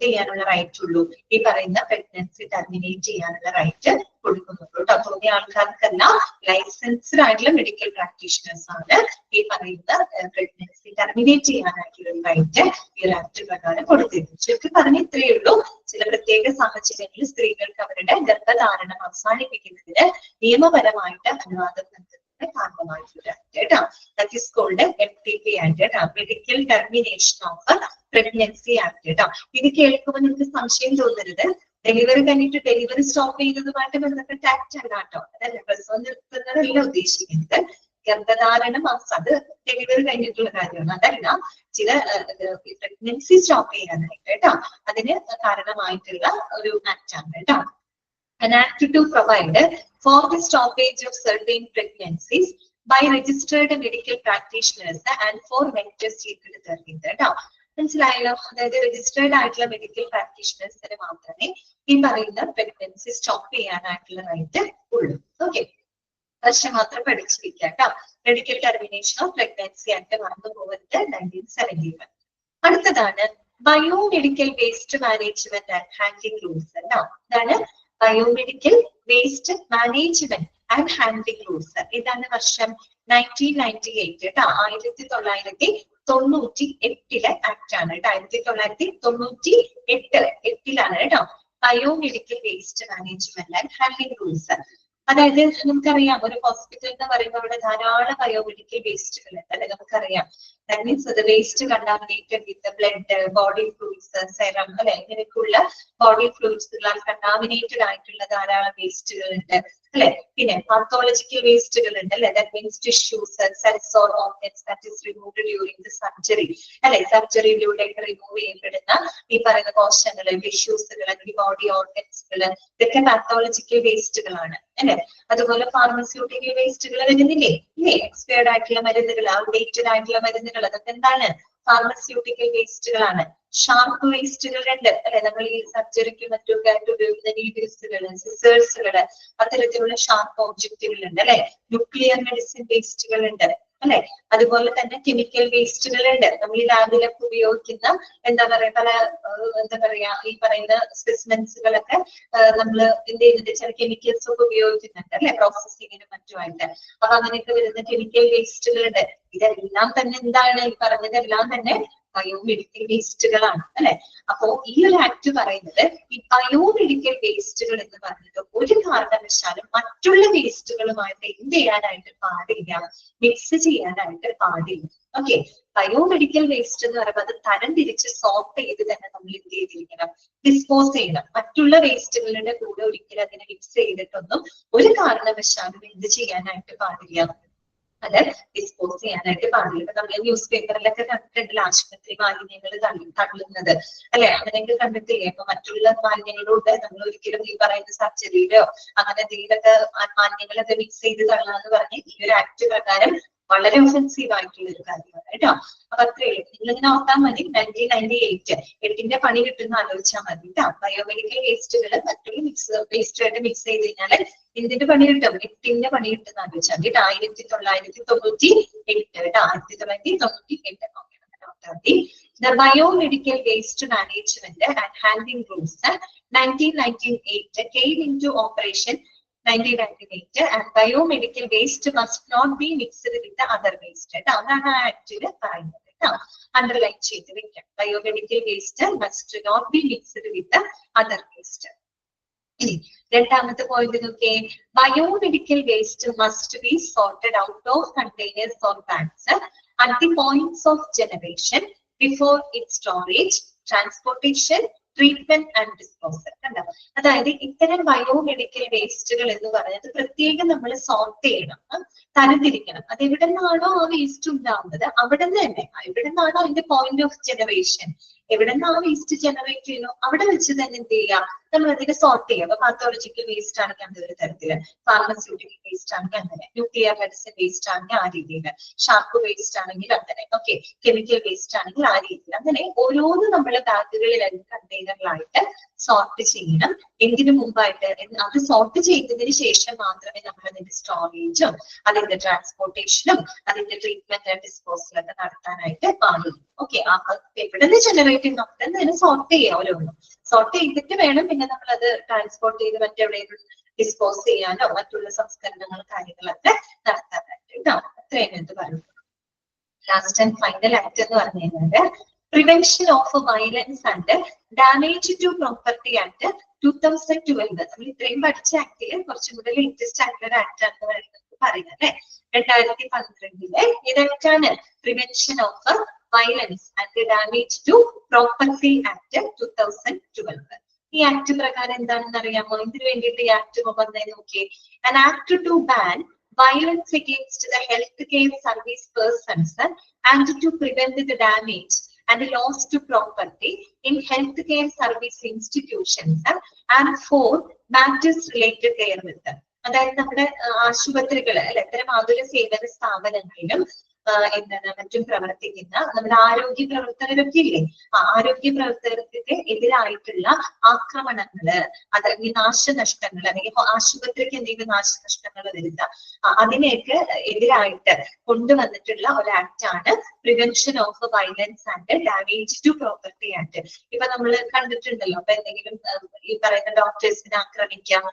ചെയ്യാനുള്ള റൈറ്റ് ഉള്ളൂ, ഈ പറയുന്ന പ്രഗ്നൻസി ടെർമിനേറ്റ് ചെയ്യാനുള്ള റൈറ്റ് കൊടുക്കുന്നുള്ളൂ കേട്ടോ. തോന്നിയ ആൾക്കാർക്കല്ല, ലൈസൻസ്ഡ് ആയിട്ടുള്ള മെഡിക്കൽ പ്രാക്ടീഷണേഴ്സ് ആണ് ഈ പറയുന്ന പ്രഗ്നൻസി ടെർമിനേറ്റ് ചെയ്യാനായിട്ടുള്ള റൈറ്റ് ഈ ഒരു ആക്ട് പ്രകാരം കൊടുത്തിരുന്നു. ചുരുക്കി പറഞ്ഞ ഇത്രയേ ഉള്ളൂ. ചില പ്രത്യേക സാഹചര്യങ്ങളിൽ സ്ത്രീകൾക്ക് അവരുടെ ഗർഭധാരണം അവസാനിപ്പിക്കുന്നതിന് നിയമപരമായിട്ട് അനുവാദം നൽകുന്നത് കാരണമായിട്ടുള്ള ആക്ട് കേട്ടോ. That is called MTP act കേട്ടോ, medical termination of pregnancy act കേട്ടോ. ഇത് കേൾക്കുമ്പോൾ നിങ്ങൾക്ക് സംശയം തോന്നരുത്, ഡെലിവറി കഴിഞ്ഞിട്ട് ഡെലിവറി സ്റ്റോപ്പ് ചെയ്യുന്നതുമായിട്ട് ബന്ധപ്പെട്ട ആക്ട് അല്ല കേട്ടോ. അതല്ല, പ്രസവം നിർത്തുന്നതല്ല ഉദ്ദേശിക്കുന്നത്. ഗർഭധാരണം അത് ഡെലിവറി കഴിഞ്ഞിട്ടുള്ള കാര്യമാണ്. അതല്ല, ചില പ്രഗ്നൻസി സ്റ്റോപ്പ് ചെയ്യാനായിട്ട് കേട്ടോ, അതിന് കാരണമായിട്ടുള്ള ഒരു ആക്ട് ആണ് കേട്ടോ. An act to provide for the stoppage of certain pregnancies by registered medical practitioners and for menstrual therapy കേട്ടോ. മനസ്സിലായല്ലോ? അതായത് രജിസ്റ്റേർഡ് ആയിട്ടുള്ള മെഡിക്കൽ പ്രാക്ടീഷണേഴ്സിന് മാത്രമേ ഈ പറയുന്ന പ്രഗ്നൻസി സ്റ്റോപ്പ് ചെയ്യാനായിട്ടുള്ള റൈറ്റ് ഉള്ളൂ. ഓക്കെ, വർഷം മാത്രം പഠിച്ചിരിക്കുക കേട്ടോ. Medical termination of pregnancy act മറന്നു പോകരുത്, 1971. അടുത്തതാണ് biomedical waste management and handling rules കേട്ടോ. ഇതാണ് biomedical waste management and handling rules. ഇതാണ് വർഷം 1998 കേട്ടോ. 1998 ആക്ട് ആണ് കേട്ടോ. 1998 കേട്ടോ biomedical waste management and handling rules. അതായത് നമുക്കറിയാം, ഒരു ഹോസ്പിറ്റൽ എന്ന് പറയുമ്പോൾ അവിടെ ധാരാളം ബയോമെഡിക്കൽ വേസ്റ്റുകൾ ഉണ്ട് അല്ലെ. നമുക്കറിയാം, ദാറ്റ് മീൻസ് അത് വേസ്റ്റ് കണ്ടാമിനേറ്റഡ് വിത്ത് ബ്ലഡ്, ബോഡി ഫ്ലൂയിഡ്സ്, സെറം അല്ലെ, ഇങ്ങനെയൊക്കെയുള്ള ബോഡി ഫ്ലൂയിഡ്സുകളാൽ കണ്ടാമിനേറ്റഡ് ആയിട്ടുള്ള ധാരാളം വേസ്റ്റുകൾ ഉണ്ട് അല്ലെ. പിന്നെ പാത്തോളജിക്കൽ വേസ്റ്റുകൾ ഉണ്ട് അല്ലെ. That means tissues, cells or organs that is removed during the surgery അല്ലെ. സർജറിയിലൂടെ റിമൂവ് ചെയ്യപ്പെടുന്ന ഈ പറയുന്ന കോശങ്ങൾ, ടിഷ്യൂസുകൾ, അല്ലെങ്കിൽ ബോഡി ഓർഗൻസുകൾ, ഇതൊക്കെ പാത്തോളജിക്കൽ വേസ്റ്റുകളാണ് അല്ലെ. അതുപോലെ ഫാർമസ്യൂട്ടിക്കൽ വേസ്റ്റുകൾ വരുന്നില്ലേ ഇല്ലേ. എക്സ്പയർഡ് ആയിട്ടുള്ള മരുന്നുകൾ, ഔട്ട്ഡേറ്റഡ് ആയിട്ടുള്ള മരുന്നുകൾ, അതൊക്കെ എന്താണ്? ഫാർമസ്യൂട്ടിക്കൽ വേസ്റ്റുകളാണ്. ഷാർപ്പ് വേസ്റ്റുകൾ ഉണ്ട് അല്ലെ. നമ്മൾ ഈ സർജറിക്ക് മറ്റൊക്കെ ആയിട്ട് ഉപയോഗിക്കുന്ന നീഡിൽസുകള്, സിസേഴ്സുകള്, അത്തരത്തിലുള്ള ഷാർപ്പ് ഓബ്ജക്റ്റുകൾ ഉണ്ട് അല്ലെ. ന്യൂക്ലിയർ മെഡിസിൻ വേസ്റ്റുകൾ ഉണ്ട് അല്ലെ. അതുപോലെ തന്നെ കെമിക്കൽ വേസ്റ്റുകളുണ്ട്. നമ്മൾ ഈ ലാബിലൊക്കെ ഉപയോഗിക്കുന്ന എന്താ പറയാ പല എന്താ പറയാ ഈ പറയുന്ന സ്പെസിമെൻസുകളൊക്കെ നമ്മൾ എന്ത് ചെയ്യുന്നുണ്ട്, ചില കെമിക്കൽസ് ഒക്കെ ഉപയോഗിക്കുന്നുണ്ട് അല്ലെ, പ്രോസസ്സിങ്ങിനും മറ്റുമായിട്ട്. അപ്പൊ അങ്ങനെയൊക്കെ വരുന്ന കെമിക്കൽ വേസ്റ്റുകളുണ്ട്. ഇതെല്ലാം തന്നെ എന്താണ്, ഈ പറഞ്ഞതെല്ലാം തന്നെ ബയോമെഡിക്കൽ വേസ്റ്റുകളാണ് അല്ലെ. അപ്പോ ഈ ഒരു ആക്ട് പറയുന്നത് ഈ ബയോമെഡിക്കൽ വേസ്റ്റുകൾ എന്ന് പറഞ്ഞത് ഒരു കാരണവശാലും മറ്റുള്ള വേസ്റ്റുകളുമായിട്ട് എന്ത് ചെയ്യാനായിട്ട് പാടില്ല, മിക്സ് ചെയ്യാനായിട്ട് പാടില്ല. ഓക്കെ, ബയോമെഡിക്കൽ വേസ്റ്റ് എന്ന് പറയുമ്പോൾ അത് തരം തിരിച്ച് സോർട്ട് ചെയ്ത് തന്നെ നമ്മൾ എന്ത് ചെയ്തിരിക്കണം, ഡിസ്പോസ് ചെയ്യണം. മറ്റുള്ള വേസ്റ്റുകളുടെ കൂടെ ഒരിക്കലും അതിനെ മിക്സ് ചെയ്തിട്ടൊന്നും ഒരു കാരണവശാലും എന്ത് ചെയ്യാനായിട്ട് പാടില്ല, അത് ഡിസ്പോസ് ചെയ്യാനായിട്ട് പാടില്ല. ഇപ്പൊ നമ്മൾ ന്യൂസ് പേപ്പറിലൊക്കെ കണ്ടിട്ടുണ്ടല്ലോ ആശുപത്രി മാലിന്യങ്ങൾ തള്ളുന്നത് അല്ലെ, അങ്ങനെയൊക്കെ കണ്ടിട്ടില്ലേ. അപ്പൊ മറ്റുള്ള മാലിന്യങ്ങളോട് നമ്മൾ ഒരിക്കലും ഈ പറയുന്ന സർജറിയിലോ അങ്ങനെ എന്തെങ്കിലുമൊക്കെ മാലിന്യങ്ങളൊക്കെ മിക്സ് ചെയ്ത് തള്ളാന്ന് പറഞ്ഞ് ഈ ഒരു ആക്ട് പ്രകാരം വളരെ ഒഫൻസീവ് ആയിട്ടുള്ള ഒരു കാര്യമാണ് കേട്ടോ. അപ്പൊ അത്രയേ ഉള്ളൂ. നിങ്ങളിങ്ങനെ ഓർത്താൽ മതി 1998 8ന്റെ പണി കിട്ടുന്ന ആലോചിച്ചാൽ മതി കേട്ടോ. ബയോമെഡിക്കൽ വേസ്റ്റുകൾ മറ്റുള്ള വേസ്റ്റുമായിട്ട് മിക്സ് ചെയ്ത് കഴിഞ്ഞാൽ എന്തിന്റെ പണി കിട്ടും, 8ന്റെ പണി കിട്ടുന്ന ആലോചിച്ചാൽ മതി. 1998 കേട്ടോ, 1998 നോക്കണം. The Biomedical Waste Management and Handling Rules 1998 came into operation 1998 and biomedical waste must not be mixed with the other waste. അതാണ് ആ ആക്ടില് പറയുന്നത് കേട്ടോ. അണ്ടർലൈൻ ചെയ്ത് വെക്കാം. Biomedical waste must not be mixed with other waste. ഇനി രണ്ടാമത്തെ പോയിന്റ് നോക്കിയേ, biomedical waste must be sorted out of containers or bags at the points of generation before it storage, transportation, treatment and disposal. കണ്ടോ, അതായത് ഇത്തരം ബയോമെഡിക്കൽ വേസ്റ്റുകൾ എന്ന് പറയുന്നത് പ്രത്യേകം നമ്മൾ സോർട്ട് ചെയ്യണം, തരംതിരിക്കണം. അത് എവിടെ നിന്നാണോ ആ വേസ്റ്റ് ഉണ്ടാവുന്നത് അവിടെ നിന്ന് തന്നെ, എവിടെ നിന്നാണോ അതിന്റെ പോയിന്റ് ഓഫ് ജനറേഷൻ, എവിടെ നിന്ന് ആ വേസ്റ്റ് ജനറേറ്റ് ചെയ്യുന്നു അവിടെ വെച്ച് തന്നെ എന്ത് ചെയ്യുക, നമ്മൾ അതിനെ സോർട്ട് ചെയ്യുക. അപ്പൊ പാത്തോളജിക്കൽ വേസ്റ്റ് ആണെങ്കിൽ അങ്ങനെ ഒരു തരത്തില്, ഫാർമസ്യൂട്ടിക്കൽ വേസ്റ്റ് ആണെങ്കിൽ അങ്ങനെ, ന്യൂക്ലിയർ മെഡിസിൻ വേസ്റ്റ് ആണെങ്കിൽ ആ രീതിയിൽ, ഷാർപ്പ് വേസ്റ്റ് ആണെങ്കിൽ അങ്ങനെ, ഓക്കെ, കെമിക്കൽ വേസ്റ്റ് ആണെങ്കിൽ ആ രീതിയിൽ, അങ്ങനെ ഓരോന്നും നമ്മൾ ബാഗുകളിൽ കണ്ടെയ്നറിലായിട്ട് സോർട്ട് ചെയ്യണം. എന്തിനു മുമ്പായിട്ട്, അത് സോർട്ട് ചെയ്തതിന് ശേഷം മാത്രമേ നമ്മൾ അതിന്റെ സ്റ്റോറേജും അതിന്റെ ട്രാൻസ്പോർട്ടേഷനും അതിന്റെ ട്രീറ്റ്മെന്റ് ആൻഡ് ഡിസ്പോസലും ഒക്കെ നടത്താനായിട്ട് പാടുള്ളൂ. ഓക്കെ, എവിടെ നിന്ന് ജനറേറ്റ് ചെയ്യുന്നു അവിടെ നിന്ന് സോർട്ട് ചെയ്യാം. ഓരോന്നും സോർട്ട് ചെയ്തിട്ട് വേണം പിന്നെ നമ്മൾ അത് ട്രാൻസ്പോർട്ട് ചെയ്ത് മറ്റെവിടെയും ഡിസ്പോസ് ചെയ്യാനോ മറ്റുള്ള സംസ്കരണങ്ങൾ കാര്യങ്ങളൊക്കെ നടത്താനായിട്ട് കേട്ടോ. അത്രയും എന്ത് പറയുന്നു. ലാസ്റ്റ് ആൻഡ് ഫൈനൽ ആക്ട് എന്ന് പറഞ്ഞു കഴിഞ്ഞാൽ prevention of violence and damage to property act 2012. നമ്മൾ ഇത്രയും പഠിച്ച ആക്ടില് കുറച്ചും കൂടെ ലേറ്റസ്റ്റ് ആയിട്ടുള്ള ഒരു ആക്ട് ആണ് പറയുന്നത് അല്ലെ. 2012 ഇതാക്ടാണ് prevention of violence and damage to property act 2012. ഈ ആക്ട് പ്രകാരം എന്താണെന്ന് അറിയാമോ, ഇതിനു വേണ്ടിയിട്ട് ഈ ആക്ട് വന്നേ നോക്കിയേ. An act to ban violence against the healthcare service persons and to prevent the damage and loss to property in healthcare service institutions and for matters related therewith. അതായത് നമ്മുടെ ആശുപത്രികള് അല്ലെ, ഇത്തരം ആതുര സേവന സ്ഥാപനങ്ങളിലും എന്താണ് മറ്റും പ്രവർത്തിക്കുന്ന നമ്മുടെ ആരോഗ്യ പ്രവർത്തകരൊക്കെ ഇല്ലേ, ആരോഗ്യ പ്രവർത്തകർക്ക് എതിരായിട്ടുള്ള ആക്രമണങ്ങള്, അതല്ലെങ്കിൽ നാശനഷ്ടങ്ങൾ, അല്ലെങ്കിൽ ആശുപത്രിക്ക് എന്തെങ്കിലും നാശനഷ്ടങ്ങൾ വരുന്ന അതിനെയൊക്കെ എതിരായിട്ട് കൊണ്ടുവന്നിട്ടുള്ള ഒരു ആക്ട് ആണ് prevention of violence and damage to property act. ഇപ്പൊ നമ്മൾ കണ്ടിട്ടുണ്ടല്ലോ, അപ്പൊ എന്തെങ്കിലും ഈ പറയുന്ന ഡോക്ടേഴ്സിനെ ആക്രമിക്കാം,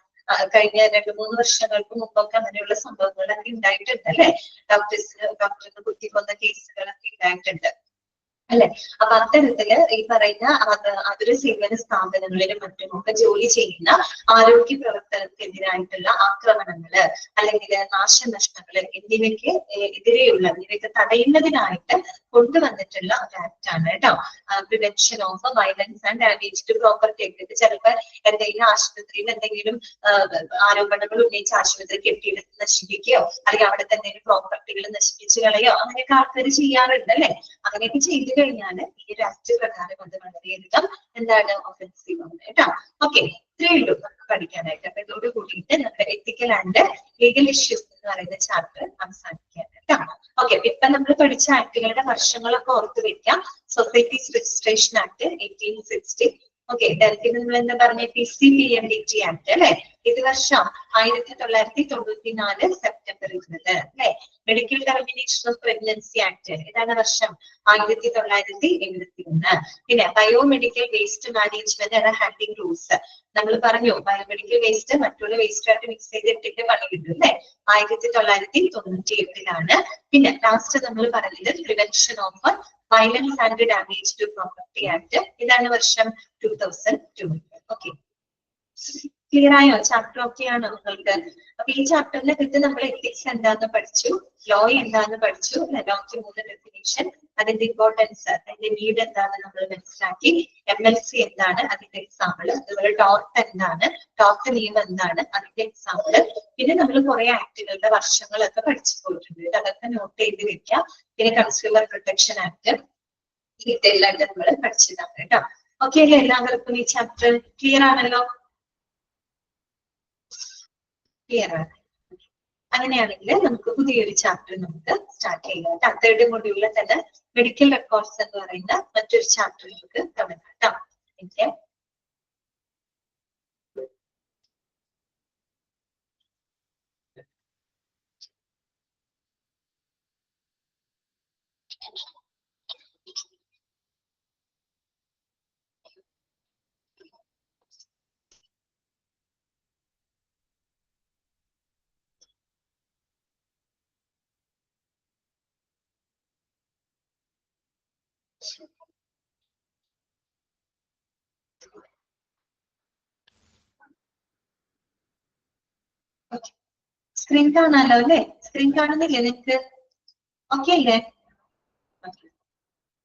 കഴിഞ്ഞ 2-3 വർഷങ്ങൾക്ക് മുമ്പൊക്കെ അങ്ങനെയുള്ള സംഭവങ്ങളൊക്കെ ഉണ്ടായിട്ടുണ്ട് അല്ലെ. ഡോക്ടറിന് കുത്തിക്കൊന്ന കേസുകളൊക്കെ ഉണ്ടായിട്ടുണ്ട് അല്ലെ. അപ്പൊ അത്തരത്തില് ഈ പറയുന്ന ആതുര സേവന സ്ഥാപനങ്ങളിലും മറ്റുമൊക്കെ ജോലി ചെയ്യുന്ന ആരോഗ്യ പ്രവർത്തകർക്കെതിരായിട്ടുള്ള ആക്രമണങ്ങള് അല്ലെങ്കിൽ നാശനഷ്ടങ്ങള് എന്നിവയ്ക്ക് ഇതിനെയൊക്കെ തടയുന്നതിനായിട്ട് കൊണ്ടുവന്നിട്ടുള്ള ഒരു ആക്ട് ആണ് കേട്ടോ, prevention of violence and damage to property act. ചിലപ്പോൾ എന്തെങ്കിലും ആശുപത്രിയിൽ എന്തെങ്കിലും ആരോപണങ്ങൾ ഉന്നയിച്ച് ആശുപത്രി കെട്ടിയെടുത്ത് നശിപ്പിക്കുകയോ അല്ലെങ്കിൽ അവിടെ തന്നെ പ്രോപ്പർട്ടികൾ നശിപ്പിച്ചു കളയോ അങ്ങനെയൊക്കെ ആൾക്കാർ ചെയ്യാറുണ്ട് അല്ലെ. അങ്ങനെയൊക്കെ ചെയ്തു കഴിഞ്ഞാല് ഈ ഒരു ആക്ട് പ്രകാരം അത് വളരെയധികം എന്താണ് ഒഫൻസീവ് ആണ് കേട്ടോ. ഓക്കെ, ഇത്രയേ ഉള്ളൂ നമുക്ക് പഠിക്കാനായിട്ട്. അപ്പൊ ഇതോട് കൂടിയിട്ട് നമ്മുടെ എത്തിക്കൽ ആൻഡ് ലീഗൽ ഇഷ്യൂസ് എന്ന് പറയുന്ന ചാപ്റ്റർ അവസാനിക്കാൻ കേട്ടോ. ഓക്കെ, ഇപ്പൊ നമ്മൾ പഠിച്ച ആക്ടുകളുടെ വർഷങ്ങളൊക്കെ ഓർത്ത് വെക്കാം. Societies registration act 1860. ഓക്കെ, ഡൽഹിയിൽ നമ്മൾ എന്താ പറഞ്ഞ PCPMDT ആക്ട് അല്ലെ, ഇത് വർഷം 1994 സെപ്റ്റംബർ 20 അല്ലെ. Medical termination of pregnancy act ഏതാണ് വർഷം 1971. പിന്നെ biomedical waste management and handling rules നമ്മൾ പറഞ്ഞു. ബയോമെഡിക്കൽ വേസ്റ്റ് മറ്റുള്ള വേസ്റ്റ് ആയിട്ട് മിക്സ് ചെയ്തിട്ടിട്ട് പണി കിട്ടും അല്ലെ. 1998 പിന്നെ ലാസ്റ്റ് നമ്മൾ പറഞ്ഞത് prevention of violence and damage to property act ഇതാണ് വർഷം 2002. ഓക്കെ, ക്ലിയർ ആയോ? ചാപ്റ്റർ ഓക്കെ ആണോ നിങ്ങൾക്ക്? അപ്പൊ ഈ ചാപ്റ്ററിനെ പറ്റി നമ്മൾ എത്തിക്സ് എന്താന്ന് പഠിച്ചു, ലോ എന്താന്ന് പഠിച്ചു, ലോക്ക് 3 ഡെഫിനിഷൻ, അതിന്റെ ഇമ്പോർട്ടൻസ്, അതിന്റെ നീഡ് എന്താന്ന് നമ്മൾ മനസ്സിലാക്കി, MLC എന്താണ്, അതിന്റെ എക്സാമ്പിൾ, അതുപോലെ ടോർട്ട് എന്താണ്, ടോർട്ട് നിയമം എന്താണ്, അതിന്റെ എക്സാമ്പിൾ, പിന്നെ നമ്മൾ കുറെ ആക്ടുകളുടെ വർഷങ്ങളൊക്കെ പഠിച്ചു പോയിട്ടുണ്ട്. അതൊക്കെ നോട്ട് ചെയ്ത് വെക്കാം. പിന്നെ കൺസ്യൂമർ പ്രൊട്ടക്ഷൻ ആക്ട് ഡീറ്റെയിൽ ആയിട്ട് നമ്മൾ പഠിച്ചതാണ് കേട്ടോ. ഓക്കെ അല്ലേ? എല്ലാവർക്കും ഈ ചാപ്റ്റർ ക്ലിയർ ആണല്ലോ? ക്ലിയർ ആണ്. അങ്ങനെയാണെങ്കിൽ നമുക്ക് പുതിയൊരു ചാപ്റ്റർ നമുക്ക് സ്റ്റാർട്ട് ചെയ്യാം. 3rd മൊഡ്യൂളിൽ തന്നെ മെഡിക്കൽ റെക്കോർഡ്സ് എന്ന് പറയുന്ന മറ്റൊരു ചാപ്റ്റർ നമുക്ക് തുടങ്ങാം കേട്ടോ. ഓക്കെ, സ്ക്രീൻ കാണാലോ അല്ലെ? സ്ക്രീൻ കാണുന്നില്ലേ നിങ്ങൾക്ക്? ഓക്കെ അല്ലേ?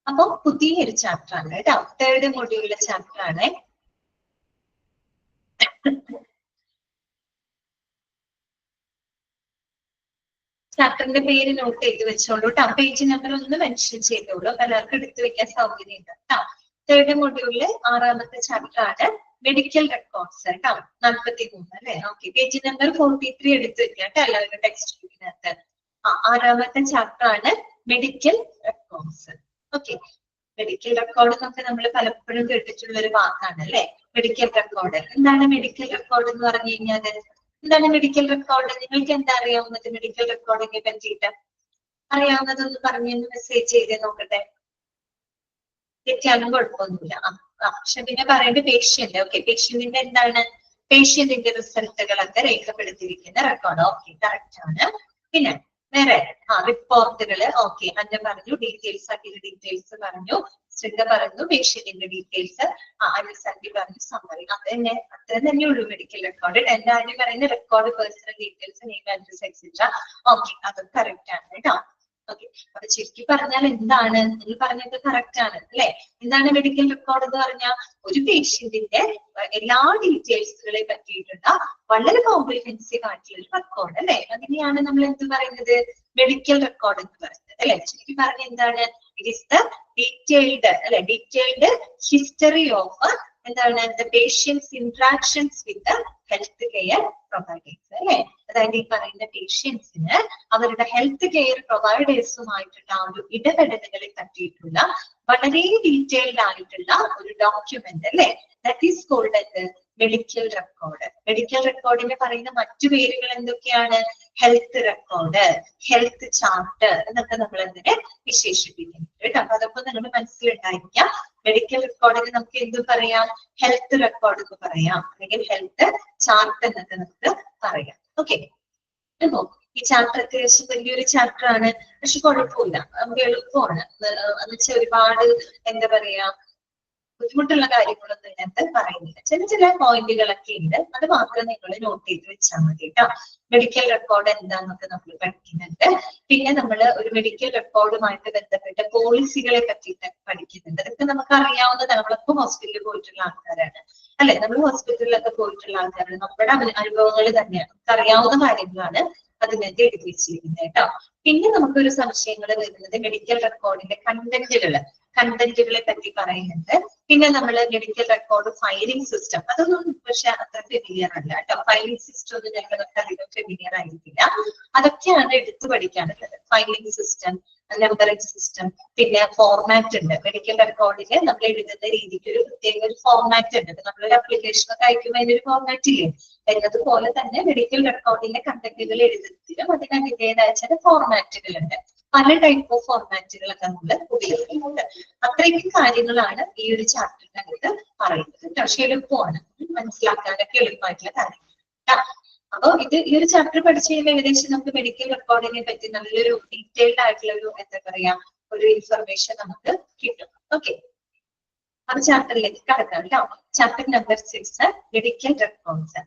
അപ്പൊ പുതിയൊരു ചാപ്റ്റർ ആണ് കേട്ടോ. 3rd മൊഡ്യൂളിലെ ചാപ്റ്റർ ആണ്. ചാപ്റ്ററിന്റെ പേര് നോട്ട് ചെയ്ത് വെച്ചോളൂ കേട്ടോ. പേജ് നമ്പർ ഒന്ന് മെൻഷൻ ചെയ്തോളൂ. എല്ലാവർക്കും എടുത്തു വെക്കാൻ സൗകര്യം ഉണ്ട് കേട്ടോ. 3rd മൊഡ്യൂളിലെ 6ാമത്തെ ചാപ്റ്റർ ആണ് മെഡിക്കൽ റെക്കോർഡ്സ് കേട്ടോ. 43 അല്ലെ? ഓക്കെ, പേജ് നമ്പർ 43 എടുത്തു വെക്കാം കേട്ടോ എല്ലാവരുടെ ടെക്സ്റ്റ് ബുക്കിനകത്ത്. 6ാമത്തെ ചാപ്റ്റർ ആണ് medical records. Okay, medical record എന്നൊക്കെ നമ്മൾ പലപ്പോഴും കേട്ടിട്ടുള്ള ഒരു വാക്കാണ് അല്ലെ. മെഡിക്കൽ റെക്കോർഡ് എന്താണ്? മെഡിക്കൽ റെക്കോർഡ് എന്ന് പറഞ്ഞു കഴിഞ്ഞാൽ എന്താണ് മെഡിക്കൽ റെക്കോർഡ്? നിങ്ങൾക്ക് എന്താ അറിയാവുന്നത് മെഡിക്കൽ റെക്കോർഡിനെ പറ്റിയിട്ട്? അറിയാവുന്നതൊന്ന് പറഞ്ഞൊന്ന് മെസ്സേജ് ചെയ്തേ നോക്കട്ടെ. തെറ്റാനും കുഴപ്പമൊന്നുമില്ല. പക്ഷെ പിന്നെ പറയേണ്ട പേഷ്യന്റ്. ഓക്കെ, പേഷ്യന്റിന്റെ എന്താണ്? പേഷ്യന്റിന്റെ റിസൾട്ടുകളൊക്കെ രേഖപ്പെടുത്തിയിരിക്കുന്ന റെക്കോർഡ്. ഓക്കെ, കറക്റ്റ് ആണ്. പിന്നെ വേറെ റിപ്പോർട്ടുകള്. ഓക്കെ, അന്നെ പറഞ്ഞു ഡീറ്റെയിൽസ്, ആക്കിയ ഡീറ്റെയിൽസ് പറഞ്ഞു, ശ്രദ്ധ പറഞ്ഞു പേഷ്യന്റിന്റെ ഡീറ്റെയിൽസ്, അനുസന്ധി പറഞ്ഞു സമ്മറി. അത് തന്നെ, അത്ര തന്നെ ഉള്ളൂ മെഡിക്കൽ റെക്കോർഡ്. എല്ലാവരും പറയുന്ന record personal details, name, address etcetera. Okay, അത് കറക്റ്റ് ആണ് കേട്ടോ. ഓക്കെ, അപ്പൊ ചുരുക്കി പറഞ്ഞാൽ എന്താണ്? നിങ്ങൾ പറഞ്ഞത് കറക്റ്റ് ആണ് അല്ലെ? എന്താണ് മെഡിക്കൽ റെക്കോർഡ് എന്ന് പറഞ്ഞാൽ? ഒരു പേഷ്യന്റിന്റെ എല്ലാ ഡീറ്റെയിൽസുകളെ പറ്റിയിട്ടുള്ള വളരെ കോംപ്രിഹെൻസീവ് ആയിട്ടുള്ള ഒരു റെക്കോർഡ് അല്ലെ? അതിനെയാണ് നമ്മൾ എന്ത് പറയുന്നത്? മെഡിക്കൽ റെക്കോർഡ് എന്ന് പറയുന്നത് അല്ലെ? ചുരുക്കി പറഞ്ഞ എന്താണ്? ഇറ്റ് ഈസ് ദ ഡീറ്റെയിൽഡ് അല്ലെ, ഡീറ്റെയിൽഡ് ഹിസ്റ്ററി ഓഫ് എന്താണ്? The patient's interactions with health care providers അല്ലെ? അതായത് ഈ പറയുന്ന പേഷ്യൻസിന് അവരുടെ ഹെൽത്ത് കെയർ പ്രൊവൈഡേഴ്സുമായിട്ടുള്ള ആ ഒരു ഇടപെടലുകളെ പറ്റിയിട്ടുള്ള വളരെ ഡീറ്റെയിൽഡ് ആയിട്ടുള്ള ഒരു ഡോക്യുമെന്റ് അല്ലെ? That is called as medical record. Medical റെക്കോർഡിന് പറയുന്ന മറ്റു പേരുകൾ എന്തൊക്കെയാണ്? ഹെൽത്ത് റെക്കോർഡ്, ഹെൽത്ത് ചാർട്ട് എന്നൊക്കെ നമ്മൾ എന്തിനെ വിശേഷിപ്പിക്കുന്നു കേട്ടോ. അപ്പൊ അതൊക്കെ നിങ്ങൾ മനസ്സിലുണ്ടായിരിക്കാം. മെഡിക്കൽ റെക്കോർഡിന് നമുക്ക് എന്ത് പറയാം? ഹെൽത്ത് റെക്കോർഡ് എന്ന് പറയാം, അല്ലെങ്കിൽ ഹെൽത്ത് ചാർട്ട് എന്നൊക്കെ നമുക്ക് പറയാം. ഓക്കെ, അപ്പോ ഈ ചാപ്റ്റർ അത്യാവശ്യം വലിയൊരു ചാപ്റ്റർ ആണ്. പക്ഷെ കുഴപ്പമില്ല, നമുക്ക് എളുപ്പമാണ്. എന്ന് വെച്ചാൽ ഒരുപാട് എന്താ പറയാ ബുദ്ധിമുട്ടുള്ള കാര്യങ്ങളൊന്നും ഇതിനകത്ത് പറയുന്നില്ല. ചില പോയിന്റുകളൊക്കെ ഉണ്ട്, അത് മാത്രം നിങ്ങൾ നോട്ട് ചെയ്ത് വെച്ചാൽ മതി കേട്ടോ. മെഡിക്കൽ റെക്കോർഡ് എന്താന്നൊക്കെ നമ്മൾ പഠിക്കുന്നുണ്ട്. പിന്നെ നമ്മൾ ഒരു മെഡിക്കൽ റെക്കോർഡുമായിട്ട് ബന്ധപ്പെട്ട പോളിസികളെ പറ്റിയിട്ട് പഠിക്കുന്നുണ്ട്. അതൊക്കെ നമുക്ക് അറിയാവുന്നതാണ്. നമ്മളൊക്കെ ഹോസ്പിറ്റലിൽ പോയിട്ടുള്ള ആൾക്കാരാണ് അല്ലെ? നമ്മൾ ഹോസ്പിറ്റലിലൊക്കെ പോയിട്ടുള്ള ആൾക്കാരാണ്. നമ്മുടെ അനുഭവങ്ങൾ തന്നെയാണ്, നമുക്ക് അറിയാവുന്ന കാര്യങ്ങളാണ് അതിനകത്ത് എഴുതി വെച്ചിരിക്കുന്നത് കേട്ടോ. പിന്നെ നമുക്കൊരു സംശയങ്ങൾ വരുന്നത് മെഡിക്കൽ റെക്കോർഡിന്റെ കണ്ടന്റുകളെ പറ്റി പറയുന്നുണ്ട്. പിന്നെ നമ്മൾ മെഡിക്കൽ റെക്കോർഡ് ഫയലിംഗ് സിസ്റ്റം, അതൊന്നും പക്ഷെ അത്ര ഫെമിലിയർ അല്ല കേട്ടോ. ഫയലിംഗ് സിസ്റ്റം ഒന്നും ഞങ്ങൾക്ക് അധികം ഫെമിലിയർ ആയിരിക്കില്ല. അതൊക്കെയാണ് എടുത്തു പഠിക്കാനുള്ളത്. ഫയലിംഗ് സിസ്റ്റം, നമ്പറിംഗ് സിസ്റ്റം, പിന്നെ ഫോർമാറ്റ് ഉണ്ട്. മെഡിക്കൽ റെക്കോർഡില് നമ്മൾ എഴുതുന്ന രീതിക്ക് ഒരു പ്രത്യേക ഒരു ഫോർമാറ്റ് ഉണ്ട്. നമ്മളൊരു അപ്ലിക്കേഷൻ ഒക്കെ അയക്കുമ്പോൾ അതിന്റെ ഒരു ഫോർമാറ്റ് ഇല്ലേ, എന്നതുപോലെ തന്നെ മെഡിക്കൽ റെക്കോർഡിന്റെ കണ്ടന്റുകൾ എഴുതുന്നതിലും അതിനതിൻ്റെതായ ചില ഫോർമാറ്റുകളുണ്ട്. പല ടൈപ്പ് ഓഫ് ഫോർമാറ്റുകളൊക്കെ നമ്മൾ ഉപയോഗിക്കുന്നുണ്ട്. അത്രയ്ക്കും കാര്യങ്ങളാണ് ഈ ഒരു ചാപ്റ്ററിനകത്ത് പറയുന്നത്. പക്ഷെ എളുപ്പമാണ്, മനസ്സിലാക്കാനൊക്കെ എളുപ്പമായിട്ടുള്ള കാര്യങ്ങൾ. അപ്പൊ ഈ ഒരു ചാപ്റ്റർ പഠിച്ചു കഴിയുമ്പോൾ ഏകദേശം നമുക്ക് മെഡിക്കൽ റെക്കോർഡിനെ പറ്റി നല്ലൊരു ഡീറ്റെയിൽഡ് ആയിട്ടുള്ള ഒരു എന്താ പറയാ ഒരു ഇൻഫർമേഷൻ നമുക്ക് കിട്ടും. ഓക്കെ, അപ്പൊ ചാപ്റ്ററിലേക്ക് കടക്കാം കേട്ടോ. Chapter number 6 medical records.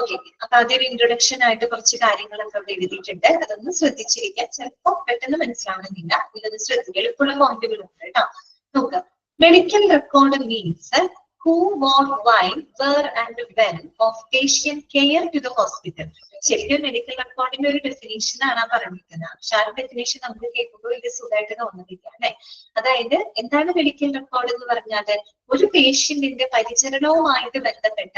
Okay, അപ്പൊ അതൊരു ഇൻട്രൊഡക്ഷൻ ആയിട്ട് കുറച്ച് കാര്യങ്ങളൊക്കെ അവിടെ എഴുതിയിട്ടുണ്ട്. അതൊന്ന് ശ്രദ്ധിച്ചിരിക്കാൻ, ചിലപ്പോ പെട്ടെന്ന് മനസ്സിലാവുന്നില്ല, ഇതൊന്ന് ശ്രദ്ധിക്കുക. എളുപ്പമുള്ള പോയിന്റുകളുണ്ട് കേട്ടോ. നോക്കാം. Medical record means who, what, why, where and when of patient care to the hospital. ശരിക്കും മെഡിക്കൽ റെക്കോർഡിന്റെ ഒരു ഡെഫിനേഷൻ ആണ് പറഞ്ഞിരിക്കുന്നത്. പക്ഷെ ആ ഡെഫിനേഷൻ നമുക്ക് കേൾക്കുമ്പോൾ ഇത് സുഖമായിട്ട് തോന്നുന്നില്ല അല്ലെ. അതായത് എന്താണ് മെഡിക്കൽ റെക്കോർഡ് എന്ന് പറഞ്ഞാൽ ഒരു പേഷ്യന്റിന്റെ പരിചരണവുമായിട്ട് ബന്ധപ്പെട്ട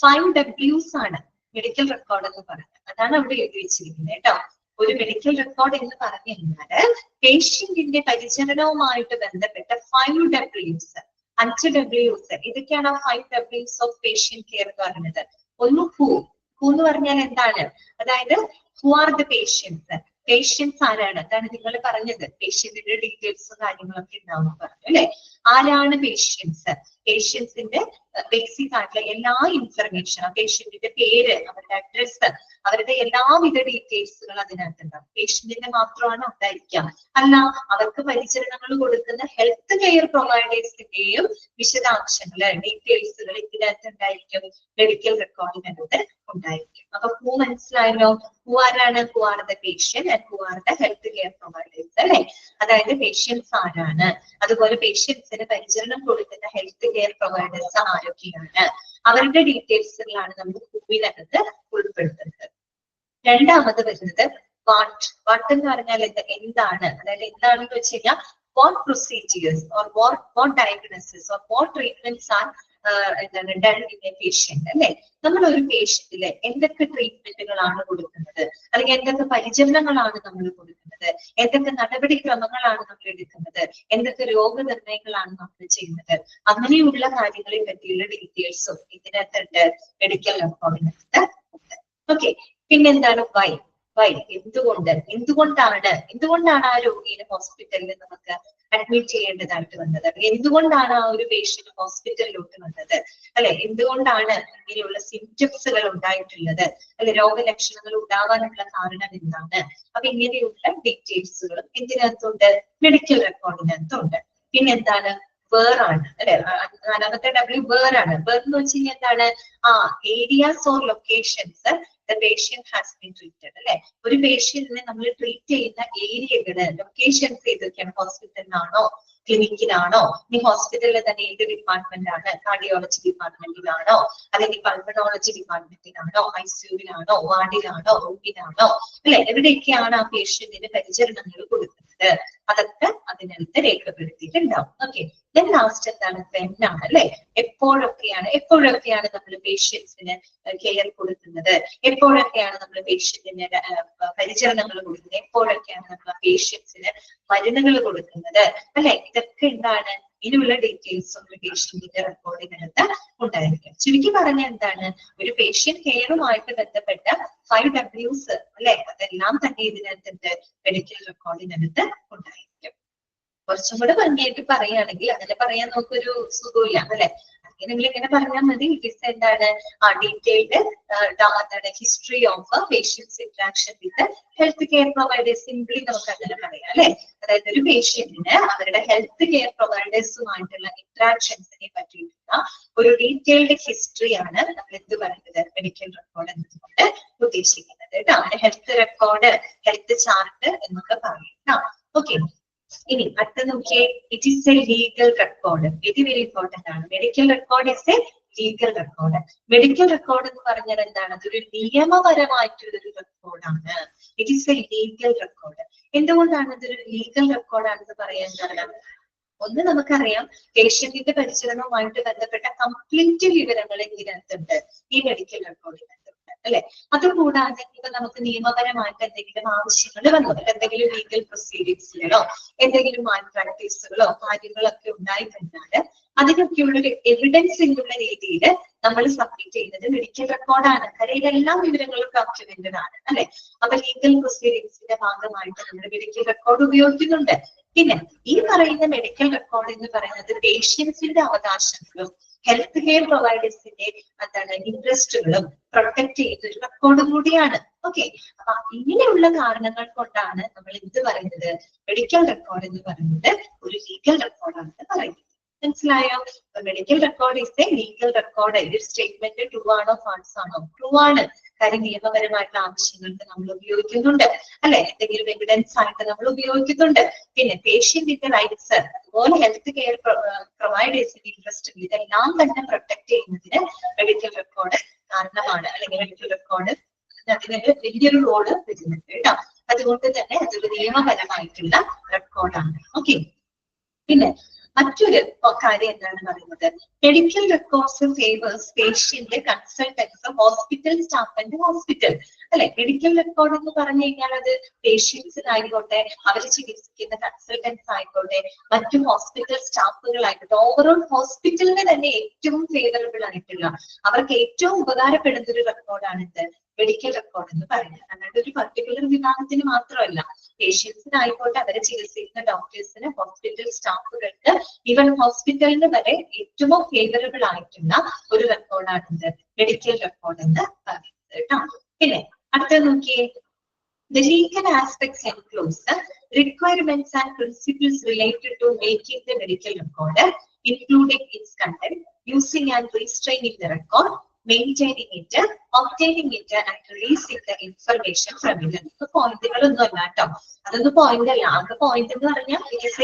5 Ws ആണ് മെഡിക്കൽ റെക്കോർഡ് എന്ന് പറയുന്നത്. അതാണ് അവിടെ എഴുതി വെച്ചിരിക്കുന്നത് കേട്ടോ. ഒരു മെഡിക്കൽ റെക്കോർഡ് എന്ന് പറഞ്ഞു കഴിഞ്ഞാൽ പേഷ്യന്റിന്റെ പരിചരണവുമായിട്ട് ബന്ധപ്പെട്ട 5 Ws, 5 Ws. ഇതൊക്കെയാണ് ആ 5 Ws ഓഫ് പേഷ്യന്റ് കെയർ എന്ന് പറയുന്നത്. ഒന്ന് ഹൂ എന്ന് പറഞ്ഞാൽ എന്താണ്, അതായത് who are the patients. Patients ആരാണ്, അതാണ് നിങ്ങൾ പറഞ്ഞത്. പേഷ്യന്റിന്റെ ഡീറ്റെയിൽസും കാര്യങ്ങളൊക്കെ ഉണ്ടാവും പറഞ്ഞു അല്ലെ. ആരാണ് പേഷ്യൻസ്? പേഷ്യൻസിന്റെ ബേസിക് ആയിട്ടുള്ള എല്ലാ ഇൻഫർമേഷൻ, പേഷ്യന്റിന്റെ പേര്, അവരുടെ അഡ്രസ്, അവരുടെ എല്ലാവിധ ഡീറ്റെയിൽസുകൾ അതിനകത്തുണ്ടാവും. പേഷ്യന്റിന്റെ മാത്രമാണ് ഉണ്ടായിരിക്കാം, അല്ല അവർക്ക് പരിചരണങ്ങൾ കൊടുക്കുന്ന ഹെൽത്ത് കെയർ പ്രൊവൈഡേഴ്സിന്റെയും വിശദാംശങ്ങൾ, ഡീറ്റെയിൽസുകൾ ഇതിനകത്ത് ഉണ്ടായിരിക്കും, മെഡിക്കൽ റെക്കോർഡിനകത്ത് ഉണ്ടായിരിക്കും. അപ്പൊ ഹൂ മനസ്സിലായല്ലോ. ഹൂ ആരാണ്? Who are the patient and who are the health care providers അല്ലെ. അതായത് പേഷ്യൻസ് ആരാണ്, അതുപോലെ പേഷ്യൻസിന് പരിചരണം കൊടുക്കുന്ന ഹെൽത്ത് കെയർ പ്രൊവൈഡേഴ്സ് ആരൊക്കെയാണ്, അവരുടെ ഡീറ്റെയിൽസുകളാണ് നമ്മൾ ഹൂവിനകത്ത് ഉൾപ്പെടുത്തുന്നത്. രണ്ടാമത് വരുന്നത് വാട്ട്. വാട്ട് എന്ന് പറഞ്ഞാൽ എന്താണ്, അതായത് എന്താണെന്ന് വെച്ച് കഴിഞ്ഞാൽ what procedures or what diagnosis or what treatments are എന്താണ് done in a patient അല്ലെ. നമ്മൾ ഒരു പേഷ്യന്റില് എന്തൊക്കെ ട്രീറ്റ്മെന്റുകളാണ് കൊടുക്കുന്നത്, അല്ലെങ്കിൽ എന്തൊക്കെ പരിചരണങ്ങളാണ് നമ്മൾ കൊടുക്കുന്നത്, എന്തൊക്കെ നടപടിക്രമങ്ങളാണ് നമ്മൾ എടുക്കുന്നത്, എന്തൊക്കെ രോഗനിർണയങ്ങളാണ് നമ്മൾ ചെയ്യുന്നത്, അങ്ങനെയുള്ള കാര്യങ്ങളെ പറ്റിയുള്ള ഡീറ്റെയിൽസും ഇതിനകത്തുണ്ട്, മെഡിക്കൽ റെക്കോർഡിനകത്ത് ഉണ്ട്. ഓക്കെ, പിന്നെന്താണ് വൈ. വൈ എന്തുകൊണ്ടാണ് ആ രോഗിയെ ഹോസ്പിറ്റലിൽ നമുക്ക് അഡ്മിറ്റ് ചെയ്യേണ്ടതായിട്ട് വന്നത്, എന്തുകൊണ്ടാണ് ആ ഒരു പേഷ്യന്റ് ഹോസ്പിറ്റലിലോട്ട് വന്നത് അല്ലെ, എന്തുകൊണ്ടാണ് ഇങ്ങനെയുള്ള സിംറ്റംസുകൾ ഉണ്ടായിട്ടുള്ളത്, അല്ലെ രോഗലക്ഷണങ്ങൾ ഉണ്ടാവാനുള്ള കാരണം എന്താണ്. അപ്പൊ ഇങ്ങനെയുള്ള ഡീറ്റെയിൽസുകളും ഇതിനകത്തുണ്ട്, മെഡിക്കൽ റെക്കോർഡിനകത്തുണ്ട്. പിന്നെന്താണ് വേറാണ് അല്ലെ. നാലാമത്തെ W വേറാണ്. വേർ എന്ന് വെച്ച് കഴിഞ്ഞാൽ എന്താണ്, areas or locations the patient has been treated അല്ലെ. ഒരു പേഷ്യന്റിനെ നമ്മൾ ട്രീറ്റ് ചെയ്യുന്ന ഏരിയകള്, ലൊക്കേഷൻസ് ഏതൊക്കെയാണ്, ഹോസ്പിറ്റലിലാണോ, ക്ലിനിക്കിലാണോ, ഇനി ഹോസ്പിറ്റലിൽ തന്നെ ഏത് ഡിപ്പാർട്ട്മെന്റ് ആണ്, കാർഡിയോളജി ഡിപ്പാർട്ട്മെന്റിലാണോ, അല്ലെങ്കിൽ പൾമണോളജി ഡിപ്പാർട്ട്മെന്റിലാണോ, ICU-വിലാണോ, വാർഡിലാണോ, റൂമിലാണോ അല്ലെ, എവിടെയൊക്കെയാണ് ആ പേഷ്യന്റിന് പരിചരണങ്ങൾ കൊടുക്കുന്നത്, അതൊക്കെ അതിനകത്ത് രേഖപ്പെടുത്തിയിട്ടുണ്ടാവും. ഓക്കെ, ദെൻ ലാസ്റ്റ് എന്താണ്, വെന്നാണ് അല്ലെ. എപ്പോഴൊക്കെയാണ് നമ്മൾ പേഷ്യൻസിന് കെയർ കൊടുക്കുന്നത്, എപ്പോഴൊക്കെയാണ് നമ്മൾ പേഷ്യന്റിന് പരിചരണങ്ങൾ കൊടുക്കുന്നത്, എപ്പോഴൊക്കെയാണ് നമ്മൾ പേഷ്യൻസിന് മരുന്നുകൾ കൊടുക്കുന്നത് അല്ലെ. ഇതൊക്കെ എന്താണ്, ഇതിനുള്ള ഡീറ്റെയിൽസും പേഷ്യന്റിന്റെ റെക്കോർഡിനകത്ത് ഉണ്ടായിരിക്കും. ചുരുക്കി പറഞ്ഞ എന്താണ്, ഒരു പേഷ്യന്റ് കെയറുമായിട്ട് ബന്ധപ്പെട്ട 5 Ws അല്ലെ, അതെല്ലാം തന്നെ ഇതിനകത്ത് മെഡിക്കൽ റെക്കോർഡിനകത്ത് ഉണ്ടായിരിക്കും. കുറച്ചും കൂടെ ഭംഗിയായിട്ട് പറയുകയാണെങ്കിൽ, അങ്ങനെ പറയാൻ നമുക്കൊരു സുഖമില്ല അല്ലെ, അങ്ങനെയെങ്കിൽ ഇങ്ങനെ പറഞ്ഞാൽ മതി. ഇറ്റ് എന്താണ്, detailed history of patient's interaction with health care providers. Simply നമുക്ക് അങ്ങനെ പറയാം അല്ലെ. അതായത് ഒരു പേഷ്യന്റിന് അവരുടെ ഹെൽത്ത് കെയർ പ്രൊവൈഡേഴ്സുമായിട്ടുള്ള ഇന്ററാക്ഷൻസിനെ പറ്റിയിട്ടുള്ള ഒരു ഡീറ്റെയിൽഡ് ഹിസ്റ്ററിയാണ് നമ്മൾ എന്ത് പറയുന്നത്, മെഡിക്കൽ റെക്കോർഡ് എന്നതുകൊണ്ട് ഉദ്ദേശിക്കുന്നത് കേട്ടോ. ഹെൽത്ത് റെക്കോർഡ്, ഹെൽത്ത് ചാർട്ട് എന്നൊക്കെ പറയും. ഓക്കെ, ഇനി അടുത്ത നോക്കിയേ, it is a legal record. Very very important ആണ്. Medical record is a legal record. Medical record എന്ന് പറഞ്ഞാൽ എന്താണ്, അതൊരു നിയമപരമായിട്ടുള്ളൊരു റെക്കോർഡാണ്. It is a legal record. എന്തുകൊണ്ടാണ് ഇതൊരു ലീഗൽ റെക്കോർഡാണെന്ന് പറയാൻ കാരണം, ഒന്ന് നമുക്കറിയാം, പേഷ്യന്റിന്റെ പരിചരണവുമായിട്ട് ബന്ധപ്പെട്ട കംപ്ലീറ്റ് വിവരങ്ങൾ ഇതിനകത്തുണ്ട്, ഈ മെഡിക്കൽ റെക്കോർഡിനകത്തുണ്ട്. അല്ലെ. അതുകൂടാതെ ഇപ്പൊ നമുക്ക് നിയമപരമായിട്ട് എന്തെങ്കിലും ആവശ്യങ്ങൾ വന്നു, എന്തെങ്കിലും ലീഗൽ പ്രൊസീഡിങ്സിലോ എന്തെങ്കിലും മാൽ പ്രാക്ടീസുകളോ കാര്യങ്ങളൊക്കെ ഉണ്ടായി കഴിഞ്ഞാൽ അതിനൊക്കെയുള്ള ഒരു എവിഡൻസിനുള്ള രീതിയിൽ നമ്മൾ സബ്മിറ്റ് ചെയ്യുന്നത് മെഡിക്കൽ റെക്കോർഡാണ്. കാര്യം ഇതെല്ലാം വിവരങ്ങളും ഡോക്യുമെന്റഡ് ആണ് അല്ലെ. അപ്പൊ ലീഗൽ പ്രൊസീഡിങ്സിന്റെ ഭാഗമായിട്ട് നമ്മൾ മെഡിക്കൽ റെക്കോർഡ് ഉപയോഗിക്കുന്നുണ്ട്. പിന്നെ ഈ പറയുന്ന മെഡിക്കൽ റെക്കോർഡ് എന്ന് പറയുന്നത് പേഷ്യൻസിന്റെ അവകാശങ്ങളും ഹെൽത്ത് കെയർ പ്രൊവൈഡേഴ്സിന്റെ എന്താണ് ഇൻട്രസ്റ്റുകളും പ്രൊട്ടക്ട് ചെയ്യുന്ന ഒരു റെക്കോർഡ് കൂടിയാണ്. ഓക്കെ, അപ്പൊ ഇങ്ങനെയുള്ള കാരണങ്ങൾ കൊണ്ടാണ് നമ്മൾ എന്ത് പറയുന്നത്, മെഡിക്കൽ റെക്കോർഡ് എന്ന് പറയുന്നത് ഒരു ലീഗൽ റെക്കോർഡാണെന്ന് പറയുന്നത്. മനസ്സിലായോ? Medical record is a legal record. ഈ സ്റ്റേറ്റ്മെന്റ് ട്രൂ ആണോ ഫാൾസ് ആണോ? ട്രൂ ആണ്. കാര്യം നിയമപരമായിട്ടുള്ള ആവശ്യങ്ങൾക്ക് നമ്മൾ ഉപയോഗിക്കുന്നുണ്ട് അല്ലെ, എന്തെങ്കിലും എവിഡൻസ് ആയിട്ട് നമ്മൾ ഉപയോഗിക്കുന്നുണ്ട്. പിന്നെ പേഷ്യന്റിന്റെ റൈറ്റ്സ്, അതുപോലെ ഹെൽത്ത് കെയർ പ്രൊവൈഡേഴ്സിന്റെ ഇൻട്രസ്റ്റ്, ഇതെല്ലാം തന്നെ പ്രൊട്ടക്ട് ചെയ്യുന്നതിന് മെഡിക്കൽ റെക്കോർഡ് കാരണമാണ്, അല്ലെങ്കിൽ മെഡിക്കൽ റെക്കോർഡ് അതിന് വലിയൊരു റോള് വരുന്നുണ്ട് കേട്ടോ. അതുകൊണ്ട് തന്നെ അതൊരു നിയമപരമായിട്ടുള്ള റെക്കോർഡാണ്. ഓക്കെ, പിന്നെ മറ്റൊരു കാര്യം എന്താണ് പറയുന്നത്, medical records favours patient, consultants, hospital staff and hospital അല്ലെ. മെഡിക്കൽ റെക്കോർഡ് എന്ന് പറഞ്ഞു കഴിഞ്ഞാൽ അത് പേഷ്യൻസിനായിക്കോട്ടെ, അവർ ചികിത്സിക്കുന്ന കൺസൾട്ടൻസ് ആയിക്കോട്ടെ, മറ്റു ഹോസ്പിറ്റൽ സ്റ്റാഫുകളായിക്കോട്ടെ, ഓവറോൾ ഹോസ്പിറ്റലിന് തന്നെ ഏറ്റവും ഫേവറബിൾ ആയിട്ടുള്ള, അവർക്ക് ഏറ്റവും ഉപകാരപ്പെടുന്ന ഒരു റെക്കോർഡാണ് ഇത് മെഡിക്കൽ റെക്കോർഡ് എന്ന് പറയുന്നത്. അല്ലാണ്ട് ഒരു പർട്ടിക്കുലർ വിഭാഗത്തിന് മാത്രമല്ല, പേഷ്യൻസിനായിക്കോട്ടെ, അവരെ ചികിത്സിക്കുന്ന ഡോക്ടേഴ്സിന്, ഹോസ്പിറ്റൽ സ്റ്റാഫുകൾക്ക്, ഈവൻ ഹോസ്പിറ്റലിന് വരെ ഏറ്റവും ഫേവറബിൾ ആയിട്ടുള്ള ഒരു റെക്കോർഡാണ് ഇത് മെഡിക്കൽ റെക്കോർഡ് എന്ന് പറയുന്നത് കേട്ടോ. പിന്നെ അടുത്ത നോക്കിയേ, the legal aspects includes requirements and principles related to making the medical record, including its content, using and restraining the record, maintaining it, obtaining it and releasing the information from it. പോയിന്റുകളൊന്നും അല്ല കേട്ടോ, അതൊന്നും പോയിന്റ് അല്ല. അത് പോയിന്റ് എന്ന് പറഞ്ഞാൽ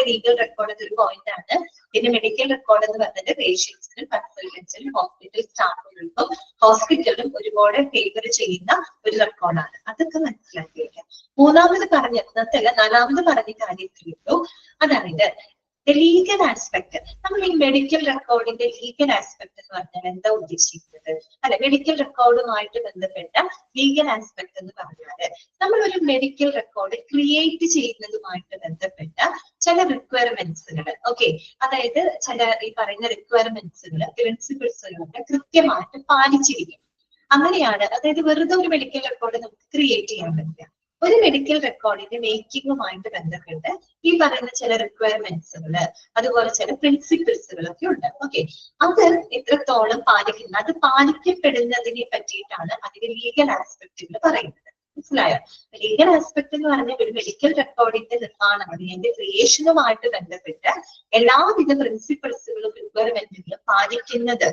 ലീഗൽ റെക്കോർഡ് ഒരു പോയിന്റ് ആണ്. പിന്നെ മെഡിക്കൽ റെക്കോർഡ് എന്ന് പറഞ്ഞത് പേഷ്യൻസിനും കൺസൾട്ടൻസിനും ഹോസ്പിറ്റൽ സ്റ്റാഫുകൾക്കും ഹോസ്പിറ്റലും ഒരുപാട് ഫേവർ ചെയ്യുന്ന ഒരു റെക്കോർഡാണ്. അതൊക്കെ മനസ്സിലാക്കി വെക്കാം. മൂന്നാമത് പറഞ്ഞ നാലാമത് പറഞ്ഞ കാര്യത്തിലുള്ളൂ, അതായത് ലീഗൽ ആസ്പെക്ട്. നമ്മൾ ഈ മെഡിക്കൽ റെക്കോർഡിന്റെ ലീഗൽ ആസ്പെക്ട് എന്ന് പറഞ്ഞാൽ എന്താ ഉദ്ദേശിക്കുന്നത് അല്ലെ. മെഡിക്കൽ റെക്കോർഡുമായിട്ട് ബന്ധപ്പെട്ട ലീഗൽ ആസ്പെക്ട് എന്ന് പറഞ്ഞാല് നമ്മൾ ഒരു മെഡിക്കൽ റെക്കോർഡ് ക്രിയേറ്റ് ചെയ്യുന്നതുമായിട്ട് ബന്ധപ്പെട്ട ചില റിക്വയർമെന്റ്സുകൾ, ഓക്കെ, അതായത് ചില ഈ പറയുന്ന റിക്വയർമെന്റ്സുകൾ, പ്രിൻസിപ്പിൾസുകളൊക്കെ കൃത്യമായിട്ട് പാലിച്ചിരിക്കും. അങ്ങനെയാണ്, അതായത് വെറുതെ ഒരു മെഡിക്കൽ റെക്കോർഡ് നമുക്ക് ക്രിയേറ്റ് ചെയ്യാൻ പറ്റില്ല. ഒരു മെഡിക്കൽ റെക്കോർഡിന്റെ മേക്കിങ്ങുമായിട്ട് ബന്ധപ്പെട്ട് ഈ പറയുന്ന ചില റിക്വയർമെന്റ്സുകള്, അതുപോലെ ചില പ്രിൻസിപ്പിൾസുകളൊക്കെ ഉണ്ട്. ഓക്കെ, അത് എത്രത്തോളം പാലിക്കുന്ന, അത് പാലിക്കപ്പെടുന്നതിനെ പറ്റിയിട്ടാണ് അതിന്റെ ലീഗൽ ആസ്പെക്റ്റുകൾ പറയുന്നത്. മനസ്സിലായോ? ലീഗൽ ആസ്പെക്ട് എന്ന് പറഞ്ഞാൽ ഒരു മെഡിക്കൽ റെക്കോർഡിന്റെ നിർമ്മാണം, അതിന്റെ ക്രിയേഷനുമായിട്ട് ബന്ധപ്പെട്ട് എല്ലാവിധ പ്രിൻസിപ്പിൾസുകളും റിക്വയർമെന്റുകളും പാലിക്കുന്നത്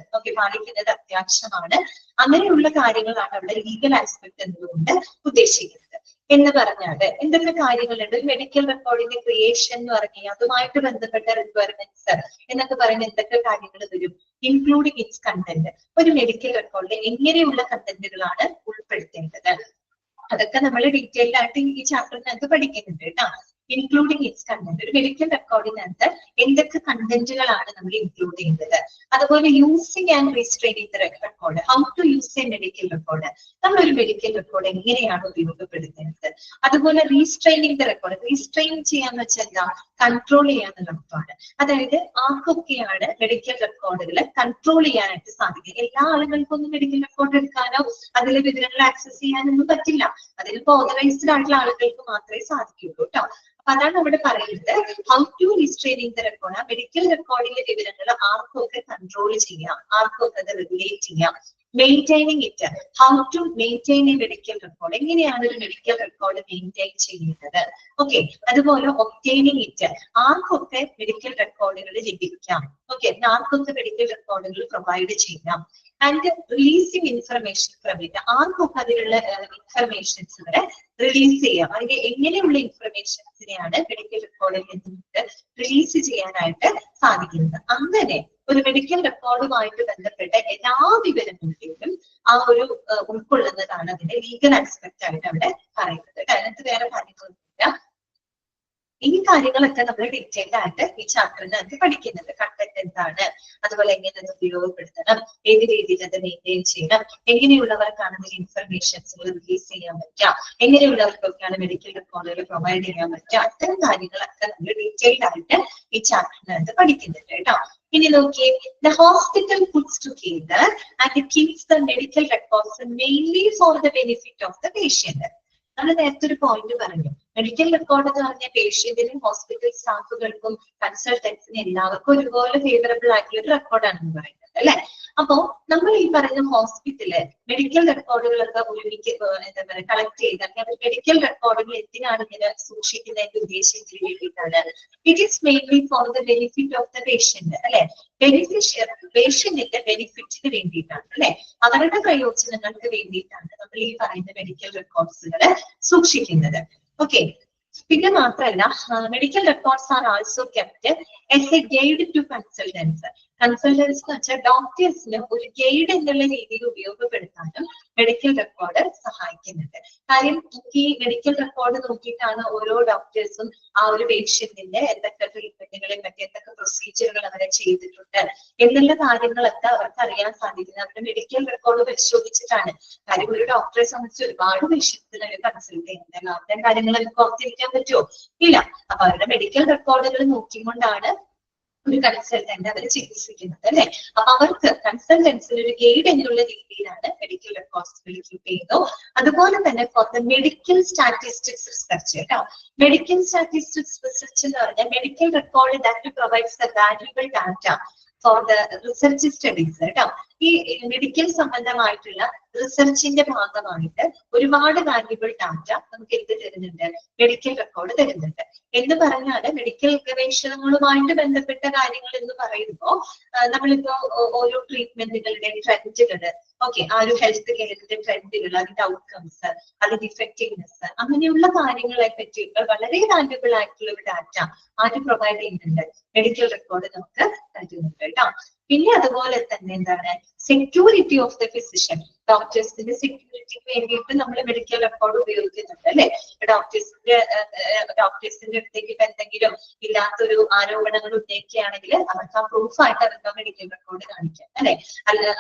അത്യാവശ്യമാണ്. അങ്ങനെയുള്ള കാര്യങ്ങളാണ് അവിടെ ലീഗൽ ആസ്പെക്ട് എന്നതുകൊണ്ട് ഉദ്ദേശിക്കുന്നത്. എന്ന് പറഞ്ഞാല് എന്തൊക്കെ കാര്യങ്ങളുണ്ട്, ഒരു മെഡിക്കൽ റെക്കോർഡിന്റെ ക്രിയേഷൻ എന്ന് പറഞ്ഞാൽ അതുമായിട്ട് ബന്ധപ്പെട്ട റിക്വയർമെന്റ്സ് എന്നൊക്കെ പറയുന്ന എന്തൊക്കെ കാര്യങ്ങൾ വരും, ഇൻക്ലൂഡിങ് ഇറ്റ്സ് കണ്ടന്റ്. ഒരു മെഡിക്കൽ റെക്കോർഡിൽ എങ്ങനെയുള്ള കണ്ടന്റുകളാണ് ഉൾപ്പെടുത്തേണ്ടത്, അതൊക്കെ നമ്മൾ ഡീറ്റെയിൽഡ് ആയിട്ട് ഈ ചാപ്റ്ററിനകത്ത് പഠിക്കുന്നുണ്ട് കേട്ടോ. ഇൻക്ലൂഡിങ് ഇറ്റ്സ് കണ്ടന്റ്, ഒരു മെഡിക്കൽ റെക്കോർഡിനകത്ത് എന്തൊക്കെ കണ്ടന്റുകളാണ് നമ്മൾ ഇൻക്ലൂഡ് ചെയ്യുന്നത്. അതുപോലെ using and restraining the record, how to use a medical record, നമ്മൾ ഒരു മെഡിക്കൽ റെക്കോർഡ് എങ്ങനെയാണ് ഉപയോഗപ്പെടുത്തുന്നത്. അതുപോലെ റീസ്ട്രെയിനിങ് ദ റെക്കോർഡ്, റീസ്ട്രെയിൻ ചെയ്യാന്ന് വെച്ചാൽ എന്താ, കൺട്രോൾ ചെയ്യാന്നുള്ള അർത്ഥമാണ്. അതായത് ആർക്കൊക്കെയാണ് മെഡിക്കൽ റെക്കോർഡുകൾ കൺട്രോൾ ചെയ്യാനായിട്ട് സാധിക്കുക. എല്ലാ ആളുകൾക്കും ഒന്നും മെഡിക്കൽ റെക്കോർഡ് എടുക്കാനോ അതിലെ വിവരങ്ങൾ ആക്സസ് ചെയ്യാനൊന്നും പറ്റില്ല. അതിലിപ്പോ ഓതറൈസ്ഡ് ആയിട്ടുള്ള ആളുകൾക്ക് മാത്രമേ സാധിക്കുള്ളൂ കേട്ടോ. അപ്പൊ അതാണ് അവിടെ പറയുന്നത്, how to restraining the record, ആ മെഡിക്കൽ റെക്കോർഡിന്റെ വിവരങ്ങൾ ആർക്കൊക്കെ കൺട്രോൾ ചെയ്യാം, ആർക്കൊക്കെ അത് റെഗുലേറ്റ് ചെയ്യാം. Maintaining it, how to maintain a medical record, എങ്ങനെയാണ് ഒരു മെഡിക്കൽ റെക്കോർഡ് മെയിൻറ്റെയിൻ ചെയ്യുന്നത്. ഓക്കെ, അതുപോലെ ഒബ്റ്റെയിനിങ് ഇറ്റ്, ആർക്കൊക്കെ മെഡിക്കൽ റെക്കോർഡുകൾ ലഭിക്കാം, ഓക്കെ, ആർക്കൊക്കെ മെഡിക്കൽ റെക്കോർഡുകൾ പ്രൊവൈഡ് ചെയ്യാം. And releasing information from it, ആർക്കൊക്കെ അതിലുള്ള ഇൻഫർമേഷൻസ് വരെ റിലീസ് ചെയ്യാം. അതിന്റെ എങ്ങനെയുള്ള ഇൻഫർമേഷൻസിനെയാണ് മെഡിക്കൽ റെക്കോർഡിൽ നിന്നിട്ട് റിലീസ് ചെയ്യാനായിട്ട് സാധിക്കുന്നത്. അങ്ങനെ ഒരു മെഡിക്കൽ റെക്കോർഡുമായിട്ട് ബന്ധപ്പെട്ട എല്ലാ വിവരങ്ങളുടെയും ആ ഒരു ഉൾക്കൊള്ളുന്നതാണ് അതിന്റെ ലീഗൽ ആസ്പെക്ട് ആയിട്ട് അവിടെ പറയുന്നത്. അതിനകത്ത് വേറെ കാര്യങ്ങളൊന്നുമില്ല. ഈ കാര്യങ്ങളൊക്കെ നമ്മൾ ഡീറ്റെയിൽഡ് ആയിട്ട് ഈ ചാപ്റ്ററിനകത്ത് പഠിക്കുന്നത്. കണ്ടന്റ് എന്താണ്, അതുപോലെ എങ്ങനെ അത് ഉപയോഗപ്പെടുത്തണം, ഏത് രീതിയിൽ അത് മെയിൻറ്റെയിൻ ചെയ്യണം, എങ്ങനെയുള്ളവർക്കാണ് അതിൽ ഇൻഫർമേഷൻസ് റിലീസ് ചെയ്യാൻ പറ്റുക, എങ്ങനെയുള്ളവർക്കൊക്കെയാണ് മെഡിക്കൽ റെക്കോർഡുകൾ പ്രൊവൈഡ് ചെയ്യാൻ പറ്റുക, അത്തരം കാര്യങ്ങളൊക്കെ നമ്മൾ ഡീറ്റെയിൽഡ് ആയിട്ട് ഈ ചാപ്റ്ററിനകത്ത് പഠിക്കുന്നുണ്ട് കേട്ടോ. ഇനി നോക്കിയേ, the hospital puts together and it keeps the medical records mainly for the benefit of the patient. നമ്മൾ നേരത്തെ ഒരു പോയിന്റ് പറഞ്ഞു, മെഡിക്കൽ റെക്കോർഡ് എന്ന് പറഞ്ഞ പേഷ്യന്റിനും ഹോസ്പിറ്റൽ സ്റ്റാഫുകൾക്കും കൺസൾട്ടൻസിനും എല്ലാവർക്കും ഒരുപോലെ ഫേവറബിൾ ആയിട്ടുള്ള ഒരു റെക്കോർഡാണെന്ന് പറയുന്നത് അല്ലെ. അപ്പോ നമ്മൾ ഈ പറയുന്ന ഹോസ്പിറ്റല് മെഡിക്കൽ റെക്കോർഡുകളൊക്കെ ഒരുമിച്ച് എന്താ പറയുക കളക്ട് ചെയ്ത് അല്ലെങ്കിൽ മെഡിക്കൽ റെക്കോർഡുകൾ എന്തിനാണ് ഇങ്ങനെ സൂക്ഷിക്കുന്നതിന്റെ ഉദ്ദേശത്തിന് വേണ്ടിയിട്ടാണ്? It is mainly for the benefit of the patient അല്ലെ. പേഷ്യന്റിന്റെ ബെനിഫിറ്റിന് വേണ്ടിയിട്ടാണ് അല്ലെ, അവരുടെ പ്രയോജനങ്ങൾക്ക് വേണ്ടിയിട്ടാണ് നമ്മൾ ഈ പറയുന്ന മെഡിക്കൽ റെക്കോർഡ്സുകൾ സൂക്ഷിക്കുന്നത്. ഓക്കെ, പിന്നെ മാത്രമല്ല medical records are also kept as a guide to consultants. Consultants എന്ന് വെച്ചാൽ ഡോക്ടേഴ്സിന് ഒരു ഗൈഡ് എന്നുള്ള രീതിയിൽ ഉപയോഗപ്പെടുത്താനും മെഡിക്കൽ റെക്കോർഡ് സഹായിക്കുന്നുണ്ട്. കാര്യം ഈ മെഡിക്കൽ റെക്കോർഡ് നോക്കിയിട്ടാണ് ഓരോ ഡോക്ടേഴ്സും ആ ഒരു പേഷ്യന്റിന്റെ എന്തൊക്കെ ട്രീറ്റ്മെന്റുകളെ പറ്റി എന്തൊക്കെ പ്രൊസീജിയറുകൾ അവരെ ചെയ്തിട്ടുണ്ട് എന്നുള്ള കാര്യങ്ങളൊക്കെ അവർക്ക് അറിയാൻ സാധിക്കുന്നത് അവരുടെ മെഡിക്കൽ റെക്കോർഡ് പരിശോധിച്ചിട്ടാണ്. കാര്യം ഒരു ഡോക്ടറെ സംബന്ധിച്ച് ഒരുപാട് പേഷ്യൻസിനെ കൺസൾട്ട് ചെയ്യുന്നുണ്ട്, അത്തരം കാര്യങ്ങളൊക്കെ ഓർത്തിരിക്കാൻ പറ്റുമോ? ഇല്ല. അപ്പൊ അവരുടെ മെഡിക്കൽ റെക്കോർഡുകൾ നോക്കിക്കൊണ്ടാണ് ഒരു കൺസൾട്ടന്റ് അവർ ചികിത്സിക്കുന്നത് അല്ലെ. അപ്പൊ അവർക്ക് കൺസൾട്ടൻസിന് ഒരു ഗൈഡ് എന്നുള്ള രീതിയിലാണ് മെഡിക്കൽ റെക്കോർഡ്സ് കീപ്പ് ചെയ്യുന്നു. അതുപോലെ തന്നെ for the medical statistics research കേട്ടോ. മെഡിക്കൽ സ്റ്റാറ്റിസ്റ്റിക്സ് റിസർച്ച് എന്ന് പറഞ്ഞാൽ medical record that provides the valuable data for the research studies കേട്ടോ. ഈ മെഡിക്കൽ സംബന്ധമായിട്ടുള്ള റിസർച്ചിന്റെ ഭാഗമായിട്ട് ഒരുപാട് വാല്യുബിൾ ഡാറ്റ നമുക്ക് എന്ത് തരുന്നുണ്ട്? മെഡിക്കൽ റെക്കോർഡ് തരുന്നുണ്ട്. എന്ന് പറഞ്ഞാല് മെഡിക്കൽ ഗവേഷണങ്ങളുമായിട്ട് ബന്ധപ്പെട്ട കാര്യങ്ങൾ എന്ന് പറയുമ്പോൾ നമ്മളിപ്പോ ഓരോ ട്രീറ്റ്മെന്റുകളുടെ ട്രെൻഡുകള്, ഓക്കെ, ആ ഒരു ഹെൽത്ത് കെയറിന്റെ ട്രെൻഡുകൾ, അതിന്റെ ഔട്ട്കംസ്, അതിന്റെ ഇഫക്റ്റീവ്നെസ്, അങ്ങനെയുള്ള കാര്യങ്ങളെ പറ്റിയിട്ട് വളരെ വാല്യുബിൾ ആയിട്ടുള്ള ഒരു ഡാറ്റ ആര് പ്രൊവൈഡ് ചെയ്യുന്നുണ്ട്? മെഡിക്കൽ റെക്കോർഡ് നമുക്ക് തരുന്നുണ്ട് കേട്ടോ. പിന്നെ അതുപോലെ തന്നെ എന്താണ് സെക്യൂരിറ്റി ഓഫ് ദ ഫിസിഷ്യൻ. ഡോക്ടേഴ്സിന്റെ സെക്യൂരിറ്റിക്ക് വേണ്ടിയിട്ട് നമ്മൾ മെഡിക്കൽ റെക്കോർഡ് ഉപയോഗിക്കുന്നുണ്ട് അല്ലെ. ഡോക്ടേഴ്സിന്റെ അടുത്തേക്ക് ഇപ്പൊ എന്തെങ്കിലും ഇല്ലാത്തൊരു ആരോപണങ്ങൾ ഉന്നയിക്കുകയാണെങ്കിൽ അവർക്ക് ആ പ്രൂഫായിട്ട് അവർക്ക് മെഡിക്കൽ റെക്കോർഡ് കാണിക്കാം അല്ലെ.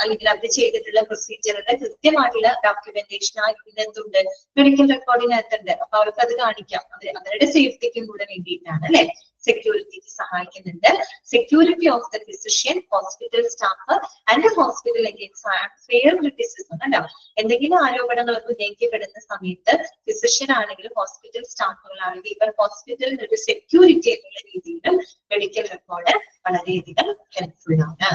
അല്ലെങ്കിൽ അവർ ചെയ്തിട്ടുള്ള പ്രൊസീജിയറിന്റെ കൃത്യമായിട്ടുള്ള ഡോക്യുമെന്റേഷൻ ആ ഇതിനകത്തുണ്ട്, മെഡിക്കൽ റെക്കോർഡിനകത്തുണ്ട്. അപ്പൊ അവർക്ക് അത് കാണിക്കാം. അവരുടെ സേഫ്റ്റിക്കും കൂടെ വേണ്ടിയിട്ടാണ് അല്ലെ. സെക്യൂരിറ്റിക്ക് സഹായിക്കുന്നുണ്ട്. Security of the physician, hospital staff and hospital against fair criticism അല്ല. എന്തെങ്കിലും ആരോപണങ്ങളൊക്കെ ഉന്നയിക്കപ്പെടുന്ന സമയത്ത് ഫിസിഷ്യൻ ആണെങ്കിലും ഹോസ്പിറ്റൽ സ്റ്റാഫുകളാണെങ്കിലും ഇവർ ഹോസ്പിറ്റലിന് ഒരു സെക്യൂരിറ്റി എന്നുള്ള രീതിയിലും മെഡിക്കൽ റെക്കോർഡ് വളരെയധികം ഹെൽപ്ഫുൾ ആണ്.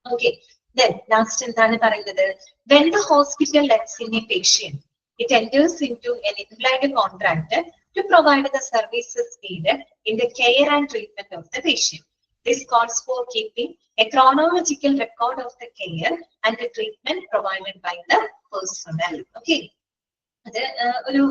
ഓക്കെ, then ലാസ്റ്റ് എന്താണ് പറയുന്നത്? when the hospital lets in a patient, it enters into an implied contract to provide the services needed in the care and treatment of the patient. This calls for keeping a chronological record of the care and the treatment provided by the personnel. Okay. അത് ഒരു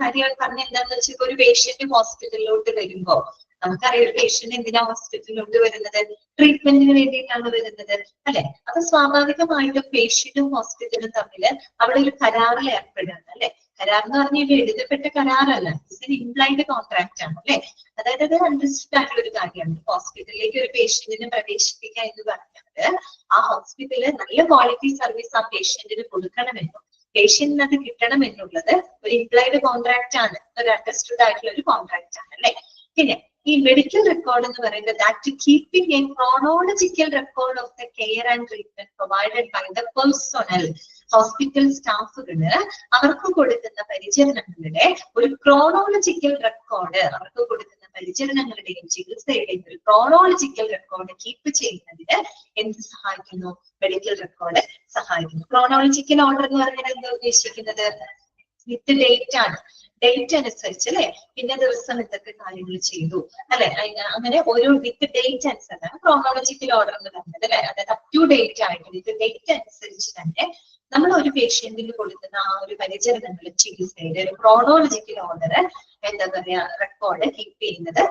കാര്യം പറഞ്ഞ എന്താന്ന് വെച്ചാൽ ഒരു പേഷ്യന്റ് ഹോസ്പിറ്റലിലോട്ട് വരുമ്പോ നമുക്കറിയാം ഒരു പേഷ്യന്റ് എന്തിനാ ഹോസ്പിറ്റലിലോട്ട് വരുന്നത്? ട്രീറ്റ്മെന്റിന് വേണ്ടിയിട്ടാണ് വരുന്നത് അല്ലെ. അപ്പൊ സ്വാഭാവികമായിട്ടും പേഷ്യന്റും ഹോസ്പിറ്റലും തമ്മിൽ അവിടെ ഒരു കരാറിൽ ഏർപ്പെടുകയാണ് അല്ലെ. കരാർ എന്ന് പറഞ്ഞാൽ എഴുതപ്പെട്ട കരാറല്ല, ഇതൊരു ഇംപ്ലൈഡ് കോൺട്രാക്ട് ആണ് അല്ലെ. അതായത് അത് അണ്ടർസ്റ്റാൻഡ് ആയിട്ടുള്ള ഒരു കാര്യമാണ്. ഹോസ്പിറ്റലിലേക്ക് ഒരു പേഷ്യന്റിനെ പ്രവേശിപ്പിക്കുക എന്ന് പറഞ്ഞാൽ ആ ഹോസ്പിറ്റലിൽ നല്ല ക്വാളിറ്റി സർവീസ് ആ പേഷ്യന്റിന് കൊടുക്കണമെന്നും പേഷ്യന്റിന് അത് കിട്ടണമെന്നുള്ളത് ഒരു ഇംപ്ലൈഡ് കോൺട്രാക്ട് ആണ്, ഒരു അണ്ടർസ്റ്റുഡ് ആയിട്ടുള്ള ഒരു കോൺട്രാക്ട് ആണ് അല്ലെ. പിന്നെ ഈ മെഡിക്കൽ റെക്കോർഡ് എന്ന് പറയുന്നത് that keeping a chronological record of the care and treatment provided by the personnel. Hospital സ്റ്റാഫുകള് അവർക്ക് കൊടുക്കുന്ന പരിചരണങ്ങളുടെ ഒരു ക്രോണോളജിക്കൽ റെക്കോർഡ്, അവർക്ക് കൊടുക്കുന്ന പരിചരണങ്ങളുടെയും ചികിത്സയുടെയും ഒരു ക്രോണോളജിക്കൽ റെക്കോർഡ് കീപ്പ് ചെയ്യുന്നതിന് എന്ത് സഹായിക്കുന്നു? മെഡിക്കൽ റെക്കോർഡ് സഹായിക്കുന്നു. ക്രോണോളജിക്കൽ ഓർഡർ എന്ന് പറഞ്ഞാൽ എന്താ ഉദ്ദേശിക്കുന്നത്? വിത്ത് ഡേറ്റ് ആണ്. ഡേറ്റ് അനുസരിച്ച് അല്ലെ, പിന്നെ ദിവസം എന്തൊക്കെ കാര്യങ്ങൾ ചെയ്തു അല്ലെ, അങ്ങനെ ഓരോ വിത്ത് ഡേറ്റ് അനുസരിച്ചാണ് ക്രോണോളജിക്കൽ ഓർഡർ എന്ന് പറഞ്ഞത് അല്ലെ. അതായത് അപ് ടു ഡേറ്റ് ആയിട്ട് വിത്ത് ഡേറ്റ് അനുസരിച്ച് തന്നെ നമ്മൾ ഒരു പേഷ്യന്റിന് കൊടുക്കുന്ന ആ ഒരു പരിചരണങ്ങളും ചികിത്സയുടെ ഒരു ക്രോണോളജിക്കൽ ഓർഡർ എന്താ പറയാ റെക്കോർഡ് കീപ്പ് ചെയ്യുന്നത്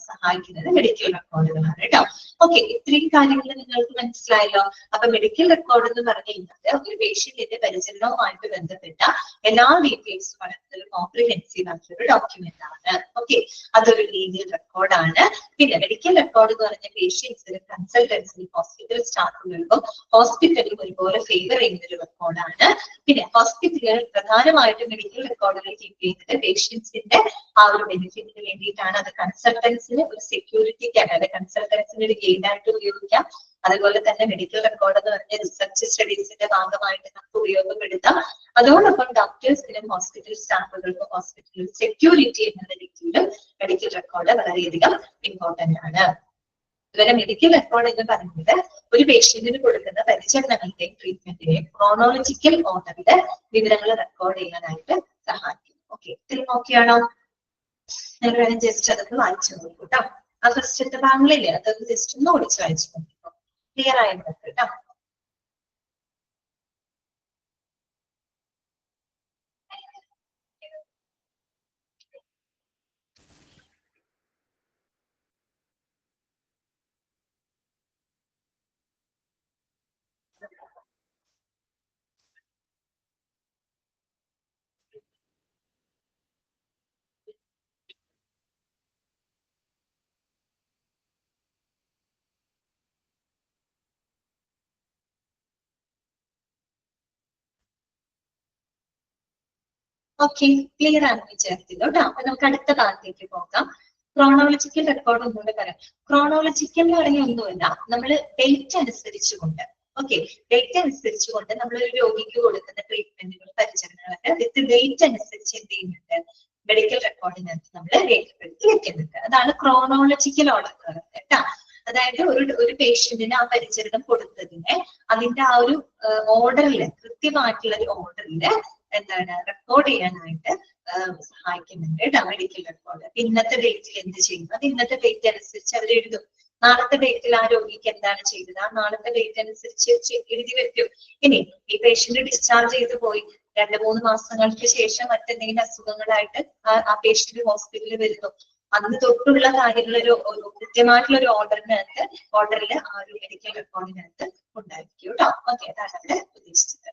സഹായിക്കുന്നത് മെഡിക്കൽ റെക്കോർഡുകളാണ് കേട്ടോ. ഓക്കെ, ഇത്രയും കാര്യങ്ങൾ നിങ്ങൾക്ക് മനസ്സിലായല്ലോ. അപ്പൊ മെഡിക്കൽ റെക്കോർഡ് എന്ന് പറഞ്ഞു കഴിഞ്ഞാൽ ഒരു പേഷ്യന്റിന്റെ പരിചരണവുമായിട്ട് ബന്ധപ്പെട്ട എല്ലാ ഡീറ്റെയിൽസും വളരെ കോംപ്രിഹെൻസീവ് ആയിട്ടുള്ള ഡോക്യുമെന്റ് ആണ്. ഓക്കെ, അതൊരു ലീഗൽ റെക്കോർഡാണ്. പിന്നെ മെഡിക്കൽ റെക്കോർഡ് എന്ന് പറഞ്ഞ പേഷ്യൻസിന് കൺസൾട്ടൻസിന് ഹോസ്പിറ്റൽ സ്റ്റാഫുകൾക്കും ഹോസ്പിറ്റലിൽ ഒരുപോലെ ഫേവർ ചെയ്യുന്ന ഒരു റെക്കോർഡാണ്. പിന്നെ ഹോസ്പിറ്റലുകൾ പ്രധാനമായിട്ടും മെഡിക്കൽ റെക്കോർഡുകൾ കീപ്പ് ചെയ്യുന്നത് പേഷ്യൻസിന്റെ ആ ഒരു ബെനിഫിറ്റിന് വേണ്ടിയിട്ടാണ്. അത് കൺസൾട്ടൻസിന് ഒരു സെക്യൂരിറ്റിക്കാണ്, അത് കൺസൾട്ടൻസിന് ഒരു ഗെയിൻ ആയിട്ട് ഉപയോഗിക്കാം. അതുപോലെ തന്നെ മെഡിക്കൽ റെക്കോർഡ് എന്ന് പറഞ്ഞ റിസർച്ച് സ്റ്റഡീസിന്റെ ഭാഗമായിട്ട് നമുക്ക് ഉപയോഗപ്പെടുത്താം. അതോടൊപ്പം ഡോക്ടേഴ്സിനും ഹോസ്പിറ്റൽ സ്റ്റാഫുകൾക്കും ഹോസ്പിറ്റലിൽ സെക്യൂരിറ്റി എന്ന രീതിയിലും മെഡിക്കൽ റെക്കോർഡ് വളരെയധികം ഇമ്പോർട്ടന്റ് ആണ്. ഇവരെ മെഡിക്കൽ റെക്കോർഡ് എന്ന് പറയുന്നത് ഒരു പേഷ്യന്റിന് കൊടുക്കുന്ന പരിചരണങ്ങളുടെയും ട്രീറ്റ്മെന്റിന്റെയും ക്രോണോളജിക്കൽ ഓർഡറിന്റെ വിവരങ്ങൾ റെക്കോർഡ് ചെയ്യാനായിട്ട് സഹായിക്കും. ഓക്കെ, ഇത്തിരി നോക്കിയാണോ? നിങ്ങൾ വേണം ജസ്റ്റ് അതൊക്കെ വായിച്ചു നോക്കൂ കേട്ടോ. ആ ഫസ്റ്റത്തെ ഭാഗങ്ങളില്ലേ അതൊക്കെ ജസ്റ്റ് ഒന്ന് ഓടിച്ച് വായിച്ചു നോക്കിക്കോ. ക്ലിയർ ആയിട്ട് കേട്ടോ. ഓക്കെ, ക്ലിയർ ആണ് വിചാരിക്കുന്നു കേട്ടോ. അപ്പൊ നമുക്ക് അടുത്ത ഭാഗത്തേക്ക് പോകാം. ക്രോണോളജിക്കൽ റെക്കോർഡ് ഒന്നുകൂടെ പറയാം. ക്രോണോളജിക്കൽ എന്ന് പറഞ്ഞാൽ ഒന്നുമല്ല, നമ്മൾ ഡേറ്റ് അനുസരിച്ചുകൊണ്ട്, ഓക്കെ, ഡേറ്റ് അനുസരിച്ചുകൊണ്ട് നമ്മൾ ഒരു രോഗിക്ക് കൊടുക്കുന്ന ട്രീറ്റ്മെന്റുകൾ പരിചരണങ്ങളൊക്കെ വിത്ത് ഡേറ്റ് അനുസരിച്ച് എന്ത് ചെയ്യുന്നുണ്ട്, മെഡിക്കൽ റെക്കോർഡിനകത്ത് നമ്മൾ രേഖപ്പെടുത്തി വെക്കുന്നുണ്ട്. അതാണ് ക്രോണോളജിക്കൽ ഓർഡർ എന്ന് പറയുന്നത് കേട്ടോ. അതായത് ഒരു പേഷ്യന്റിന് ആ പരിചരണം കൊടുത്തതിനെ അതിന്റെ ആ ഒരു ഓർഡറിൽ, കൃത്യമായിട്ടുള്ള ഒരു ഓർഡറിൽ എന്താണ് റെക്കോർഡ് ചെയ്യാനായിട്ട് സഹായിക്കുന്നുണ്ട് കേട്ടോ മെഡിക്കൽ റെക്കോർഡ്. ഇന്നത്തെ ഡേറ്റിൽ എന്ത് ചെയ്യുന്നു അത് ഇന്നത്തെ ഡേറ്റ് അനുസരിച്ച് അവർ എഴുതും. നാളത്തെ ഡേറ്റിൽ ആ രോഗിക്ക് എന്താണ് ചെയ്തത് ആ നാളത്തെ ഡേറ്റ് അനുസരിച്ച് എഴുതി വെക്കും. ഇനി ഈ പേഷ്യന്റ് ഡിസ്ചാർജ് ചെയ്ത് പോയി 2-3 മാസങ്ങൾക്ക് ശേഷം മറ്റെന്തെങ്കിലും അസുഖങ്ങളായിട്ട് ആ പേഷ്യന്റ് ഹോസ്പിറ്റലിൽ വരുന്നു, അന്ന് തൊട്ടുള്ള കാര്യങ്ങൾ ഒരു കൃത്യമായിട്ടുള്ള ഒരു ഓർഡറിൽ ആ ഒരു മെഡിക്കൽ റെക്കോർഡിനകത്ത് ഉണ്ടായിരിക്കും കേട്ടോ. ഓക്കെ, അതാണ് അവിടെ ഉദ്ദേശിച്ചത്.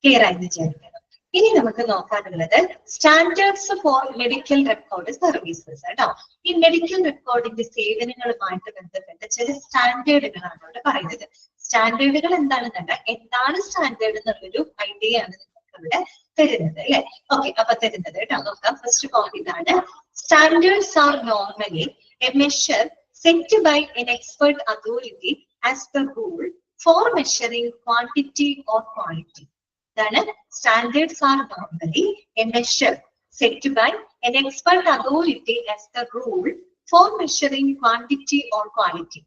ക്ലിയർ ആയി വിചാരിക്കണം. ഇനി നമുക്ക് നോക്കാനുള്ളത് standards for medical record services കേട്ടോ. ഈ മെഡിക്കൽ റെക്കോർഡിന്റെ സേവനങ്ങളുമായിട്ട് ബന്ധപ്പെട്ട ചില സ്റ്റാൻഡേർഡുകളാണ് ഇവിടെ പറയുന്നത്. സ്റ്റാൻഡേർഡുകൾ എന്താണെന്നല്ല, എന്താണ് സ്റ്റാൻഡേർഡ് എന്നുള്ളൊരു ഐഡിയ ആണ് നിങ്ങൾക്ക് ഇവിടെ തരുന്നത് അല്ലെ. ഓക്കെ, അപ്പൊ തരുന്നത് കേട്ടോ. നോക്കാം. ഫസ്റ്റ് പോയിന്റ് ഇതാണ്. Standards are normally a measure set by an expert authority as per rule for measuring quantity or quality. ഇതാണ് standards are normally a measure set by an expert authority as per rule for measuring quantity or quality.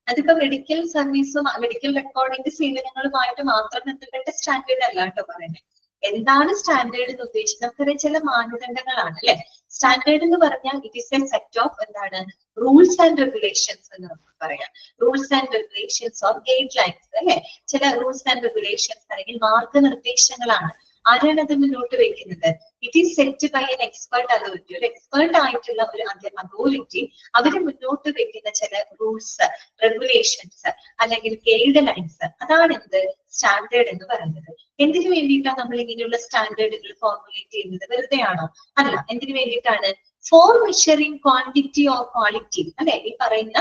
അതിപ്പോ മെഡിക്കൽ സർവീസും മെഡിക്കൽ റെക്കോർഡിന്റെ സേവനങ്ങളുമായിട്ട് മാത്രം ബന്ധപ്പെട്ട സ്റ്റാൻഡേർഡ് അല്ല കേട്ടോ പറയുന്നത്. എന്താണ് സ്റ്റാൻഡേർഡ് എന്ന് ഉദ്ദേശിച്ചത് നമുക്കറിയാം, ചില മാനദണ്ഡങ്ങളാണ് അല്ലെ. സ്റ്റാൻഡേർഡ് എന്ന് പറഞ്ഞാൽ it is A set of എന്താണ് റൂൾസ് ആൻഡ് റെഗുലേഷൻസ് എന്ന് നമുക്ക് പറയാം. Rules and regulations or guide lines അല്ലെ. ചില റൂൾസ് ആൻഡ് റെഗുലേഷൻസ് അല്ലെങ്കിൽ മാർഗനിർദ്ദേശങ്ങളാണ്. ആരാണ് അത് മുന്നോട്ട് വെക്കുന്നത്? It is set by an expert authority. ഒരു എക്സ്പെർട്ട് ആയിട്ടുള്ള ഒരു അതോറിറ്റി അവര് മുന്നോട്ട് വെക്കുന്ന ചില റൂൾസ്, റെഗുലേഷൻസ് അല്ലെങ്കിൽ ഗൈഡ് ലൈൻസ്, അതാണ് എന്ത് സ്റ്റാൻഡേർഡ് എന്ന് പറയുന്നത്. എന്തിനു വേണ്ടിയിട്ടാണ് നമ്മൾ ഇങ്ങനെയുള്ള സ്റ്റാൻഡേർഡുകൾ ഫോർമുലേറ്റ് ചെയ്യുന്നത്? വെറുതെ ആണോ? അല്ല. എന്തിനു വേണ്ടിയിട്ടാണ്? Four measuring quantity or quality അല്ലെ. ഈ പറയുന്ന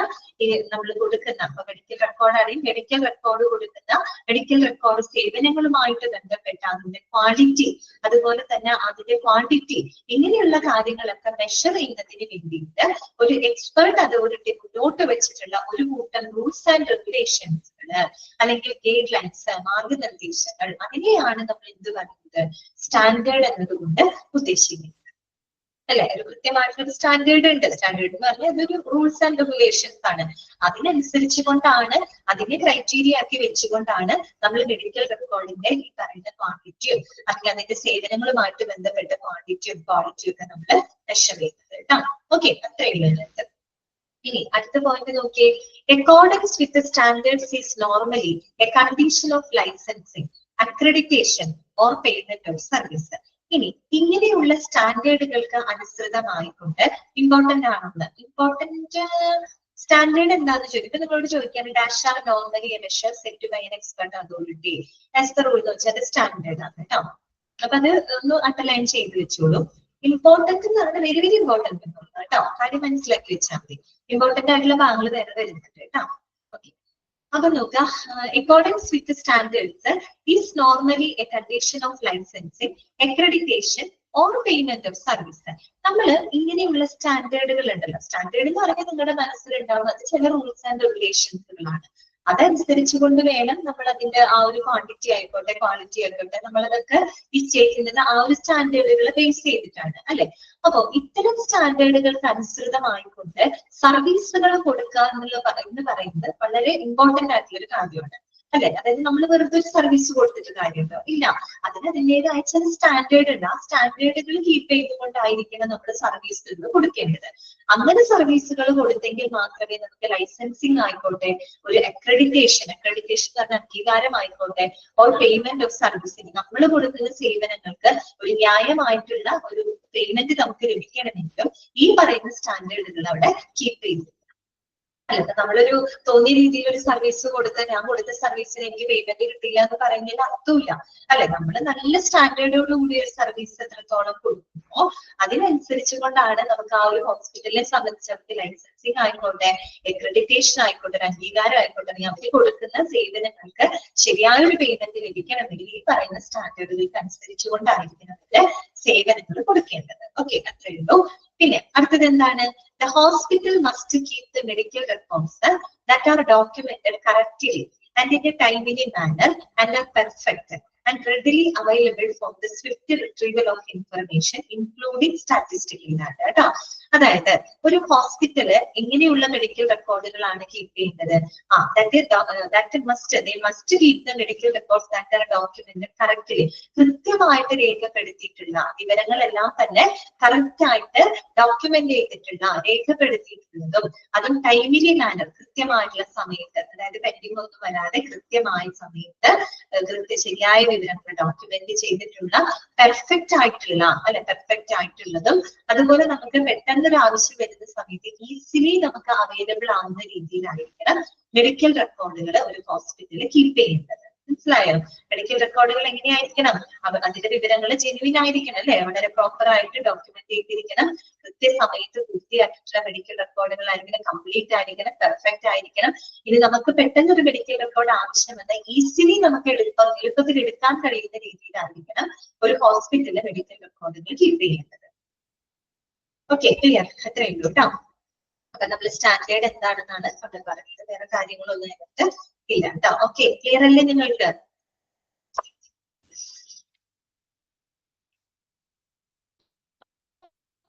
നമ്മൾ കൊടുക്കുന്ന മെഡിക്കൽ റെക്കോർഡാണെങ്കിൽ മെഡിക്കൽ റെക്കോർഡ് കൊടുക്കുന്ന മെഡിക്കൽ റെക്കോർഡ് സേവനങ്ങളുമായിട്ട് ബന്ധപ്പെട്ട അതിന്റെ ക്വാളിറ്റി, അതുപോലെ തന്നെ അതിന്റെ ക്വാണ്ടിറ്റി, ഇങ്ങനെയുള്ള കാര്യങ്ങളൊക്കെ മെഷർ ചെയ്യുന്നതിന് വേണ്ടിയിട്ട് ഒരു എക്സ്പെർട്ട് അതോറിറ്റി മുന്നോട്ട് വെച്ചിട്ടുള്ള ഒരു കൂട്ടം റൂൾസ് ആൻഡ് റെഗുലേഷൻസ് അല്ലെങ്കിൽ ഗൈഡ് ലൈൻസ്, മാർഗനിർദ്ദേശങ്ങൾ, അതിനെയാണ് നമ്മൾ എന്ത് പറയുന്നത് സ്റ്റാൻഡേർഡ് എന്നതുകൊണ്ട് ഉദ്ദേശിക്കുന്നത് അല്ലെ. ഒരു കൃത്യമായിട്ടുള്ള സ്റ്റാൻഡേർഡ് ഉണ്ട്. സ്റ്റാൻഡേർഡ് എന്ന് പറഞ്ഞാൽ അതൊരു റൂൾസ് ആൻഡ് റെഗുലേഷൻസ് ആണ്. അതിനനുസരിച്ച് കൊണ്ടാണ്, അതിനെ ക്രൈറ്റീരിയ ആക്കി വെച്ചുകൊണ്ടാണ് നമ്മൾ മെഡിക്കൽ റെക്കോർഡിന്റെ ഈ പറയുന്ന ക്വാണ്ടിറ്റിയും അല്ലെങ്കിൽ അതിന്റെ സേവനങ്ങളുമായിട്ട് ബന്ധപ്പെട്ട ക്വാണ്ടിറ്റിയും ക്വാളിറ്റിയും ഒക്കെ നമ്മൾ മെഷർ ചെയ്യുന്നത് കേട്ടോ. ഓക്കെ, അത്രയുള്ളത്. ഇനി അടുത്ത പോയിന്റ് നോക്കിയേ. Accordings with standards is normally a condition of licensing, accreditation or payment of service. ഇനി ഇങ്ങനെയുള്ള സ്റ്റാൻഡേർഡുകൾക്ക് അനുസൃതമായിക്കൊണ്ട് ഇമ്പോർട്ടന്റ് ആണെന്ന് ഇമ്പോർട്ടന്റ് സ്റ്റാൻഡേർഡ് എന്താണെന്ന് ചോദിക്കും. നിങ്ങളോട് ചോദിക്കാൻ dash are normally measure set by an expert authority as the rule എന്ന് വെച്ചാൽ സ്റ്റാൻഡേർഡ് ആണ് കേട്ടോ. അപ്പൊ അത് ഒന്ന് അണ്ടർലൈൻ ചെയ്ത് വെച്ചോളൂ. ഇമ്പോർട്ടന്റ് എന്ന് പറഞ്ഞാൽ വെരി വെരി ഇമ്പോർട്ടന്റ് കേട്ടോ. കാര്യം മനസ്സിലാക്കി വെച്ചാൽ മതി. ഇമ്പോർട്ടന്റ് ആയിട്ടുള്ള ഭാഗങ്ങൾ വേറെ വരുന്നുണ്ട് കേട്ടോ. ഓക്കെ, അപ്പൊ നോക്കുക, accordings with standards is normally a condition of licensing accreditation or payment of service. നമ്മൾ ഇങ്ങനെയുള്ള സ്റ്റാൻഡേർഡുകൾ ഉണ്ടല്ലോ, സ്റ്റാൻഡേർഡ് എന്ന് പറയുമ്പോൾ നിങ്ങളുടെ മനസ്സിലുണ്ടാവുന്നത് ചില റൂൾസ് ആൻഡ് റെഗുലേഷൻസുകളാണ്. അതനുസരിച്ചുകൊണ്ട് വേണം നമ്മൾ അതിന്റെ ആ ഒരു ക്വാണ്ടിറ്റി ആയിക്കോട്ടെ ക്വാളിറ്റി ആയിക്കോട്ടെ നമ്മളതൊക്കെ നിശ്ചയിക്കുന്നത് ആ ഒരു സ്റ്റാൻഡേർഡുകൾ ബേസ് ചെയ്തിട്ടാണ് അല്ലെ. അപ്പൊ ഇത്തരം സ്റ്റാൻഡേർഡുകൾക്ക് അനുസൃതമായിക്കൊണ്ട് സർവീസുകൾ കൊടുക്കുക എന്ന് പറയുന്നത് വളരെ ഇമ്പോർട്ടന്റ് ആയിട്ടുള്ള ഒരു കാര്യമാണ് അല്ലെ. അതായത് നമ്മൾ വെറുതെ ഒരു സർവീസ് കൊടുത്തിട്ട് കാര്യമുണ്ടോ? ഇല്ല, അതിന് അതിൻ്റെതായ ചില സ്റ്റാൻഡേർഡ് ഉണ്ട്. ആ സ്റ്റാൻഡേർഡുകൾ കീപ്പ് ചെയ്തുകൊണ്ടായിരിക്കണം നമ്മൾ സർവീസുകൾ കൊടുക്കേണ്ടത്. അങ്ങനെ സർവീസുകൾ കൊടുത്തെങ്കിൽ മാത്രമേ നമുക്ക് ലൈസൻസിങ് ആയിക്കോട്ടെ, ഒരു അക്രഡിറ്റേഷൻ പറഞ്ഞ അംഗീകാരമായിക്കോട്ടെ, ഓർ പേയ്മെന്റ് ഓഫ് സർവീസിന് നമ്മൾ കൊടുക്കുന്ന സേവനങ്ങൾക്ക് ഒരു ന്യായമായിട്ടുള്ള ഒരു പേയ്മെന്റ് നമുക്ക് ലഭിക്കണമെങ്കിലും ഈ പറയുന്ന സ്റ്റാൻഡേർഡുകൾ അവിടെ കീപ്പ് ചെയ്തു. അല്ല, നമ്മളൊരു തോന്നിയ രീതിയിൽ ഒരു സർവീസ് കൊടുത്ത് ഞാൻ കൊടുത്ത സർവീസിന് എനിക്ക് പേയ്മെന്റ് കിട്ടില്ല എന്ന് പറയുന്നതിൽ അർത്ഥമില്ല അല്ലെ. നമ്മൾ നല്ല സ്റ്റാൻഡേർഡോട് കൂടി ഒരു സർവീസ് എത്രത്തോളം കൊടുക്കുമോ അതിനനുസരിച്ച് കൊണ്ടാണ് നമുക്ക് ആ ഒരു ഹോസ്പിറ്റലിനെ സംബന്ധിച്ചിടത്ത് ലൈസൻസിങ് ആയിക്കോട്ടെ, അക്രഡിറ്റേഷൻ ആയിക്കോട്ടെ, ഒരു അംഗീകാരം ആയിക്കോട്ടെ, അവർ കൊടുക്കുന്ന സേവനങ്ങൾക്ക് ശരിയായ ഒരു പേയ്മെന്റ് ലഭിക്കണമെങ്കിൽ ഈ പറയുന്ന സ്റ്റാൻഡേർഡുകൾക്ക് അനുസരിച്ച് കൊണ്ടായിരിക്കണം അതിന്റെ സേവനങ്ങൾ കൊടുക്കേണ്ടത്. ഓക്കെ, അത്രയേ ഉള്ളൂ. പിന്നെ അടുത്തത് എന്താണ്? The hospital must keep the medical records that are documented correctly and in a timely manner and are perfect and readily available for the swift retrieval of information, including statistical data. കേട്ടോ, അതായത് ഒരു ഹോസ്പിറ്റല് എങ്ങനെയുള്ള മെഡിക്കൽ റെക്കോർഡുകളാണ് കീപ്പ് ചെയ്യുന്നത്? Must keep the medical records that are documented correctly. കൃത്യമായിട്ട് രേഖപ്പെടുത്തിയിട്ടുള്ള വിവരങ്ങളെല്ലാം തന്നെ കറക്റ്റ് ആയിട്ട് ഡോക്യുമെന്റ് ചെയ്തിട്ടുള്ള രേഖപ്പെടുത്തിയിട്ടുള്ളതും അതും ടൈമിലി മാനർ കൃത്യമായിട്ടുള്ള സമയത്ത്, അതായത് പെൻഡിങ് ഒന്നും വരാതെ കൃത്യമായ സമയത്ത് ശരിയായ വിവരങ്ങൾ ഡോക്യുമെന്റ് ചെയ്തിട്ടുള്ള പെർഫെക്റ്റ് ആയിട്ടുള്ളതും അതുപോലെ നമുക്ക് പെട്ടെന്ന് ഒരു ആവശ്യം വരുന്ന സമയത്ത് ഈസിലി നമുക്ക് അവൈലബിൾ ആവുന്ന രീതിയിലായിരിക്കണം മെഡിക്കൽ റെക്കോർഡുകൾ ഒരു ഹോസ്പിറ്റലിൽ കീപ്പ് ചെയ്യുന്നത്. മനസ്സിലായോ? മെഡിക്കൽ റെക്കോർഡുകൾ എങ്ങനെയായിരിക്കണം? അതിന്റെ വിവരങ്ങൾ ജെന്യുവിൻ ആയിരിക്കണം അല്ലെ, വളരെ പ്രോപ്പർ ആയിട്ട് ഡോക്യുമെന്റ് ചെയ്തിരിക്കണം, കൃത്യസമയത്ത് പൂർത്തിയാക്കിയിട്ടുള്ള മെഡിക്കൽ റെക്കോർഡുകൾ ആയിരിക്കണം, കംപ്ലീറ്റ് ആയിരിക്കണം, പെർഫെക്റ്റ് ആയിരിക്കണം. ഇനി നമുക്ക് പെട്ടെന്ന് ഒരു മെഡിക്കൽ റെക്കോർഡ് ആവശ്യമെന്ന് ഈസിലി നമുക്ക് എളുപ്പത്തിൽ എടുക്കാൻ കഴിയുന്ന രീതിയിലായിരിക്കണം ഒരു ഹോസ്പിറ്റലിലെ മെഡിക്കൽ റെക്കോർഡുകൾ കീപ്പ് ചെയ്യേണ്ടത്. Okay, clear? അത്രയേ ഉള്ളൂ കേട്ടോ. അപ്പൊ നമ്മൾ സ്റ്റാൻഡേർഡ് എന്താണെന്നാണ് നമ്മൾ പറയുന്നത്, വേറെ കാര്യങ്ങളൊന്നും അതിനകത്ത് ഇല്ല കേട്ടോ. ഓക്കെ, ക്ലിയർ അല്ലേ നിങ്ങൾക്ക്?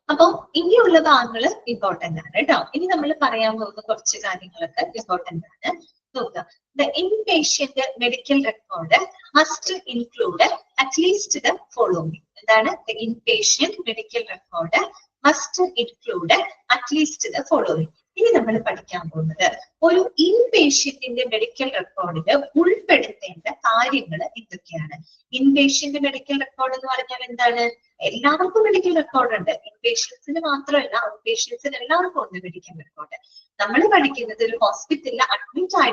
അപ്പൊ ഇനിയുള്ള ഭാഗങ്ങൾ ഇമ്പോർട്ടന്റ് ആണ് കേട്ടോ. ഇനി നമ്മൾ പറയാൻ പോകുന്ന കുറച്ച് കാര്യങ്ങളൊക്കെ ഇമ്പോർട്ടന്റ് ആണ്. നോക്കുക, the inpatient medical record must include at least the following. എന്താണ്? The inpatient medical record must include at least the following. ഇനി നമ്മൾ പഠിക്കാൻ പോകുന്നത് ഒരു ഇൻപേഷ്യന്റിന്റെ മെഡിക്കൽ റെക്കോർഡിൽ ഉൾപ്പെടുത്തേണ്ട കാര്യങ്ങൾ എന്തൊക്കെയാണ്. ഇൻപേഷ്യന്റ് മെഡിക്കൽ റെക്കോർഡ് എന്ന് പറഞ്ഞാൽ എന്താണ്? എല്ലാവർക്കും മെഡിക്കൽ റെക്കോർഡ് ഉണ്ട്. ഇൻപേഷ്യൻസിന് മാത്രമല്ല, ഔട്ട്പേഷ്യൻസിന് എല്ലാവർക്കും ഉണ്ട് മെഡിക്കൽ റെക്കോർഡ്. നമ്മൾ പഠിക്കുന്നത് ഒരു ഹോസ്പിറ്റലിൽ അഡ്മിറ്റ് ആയി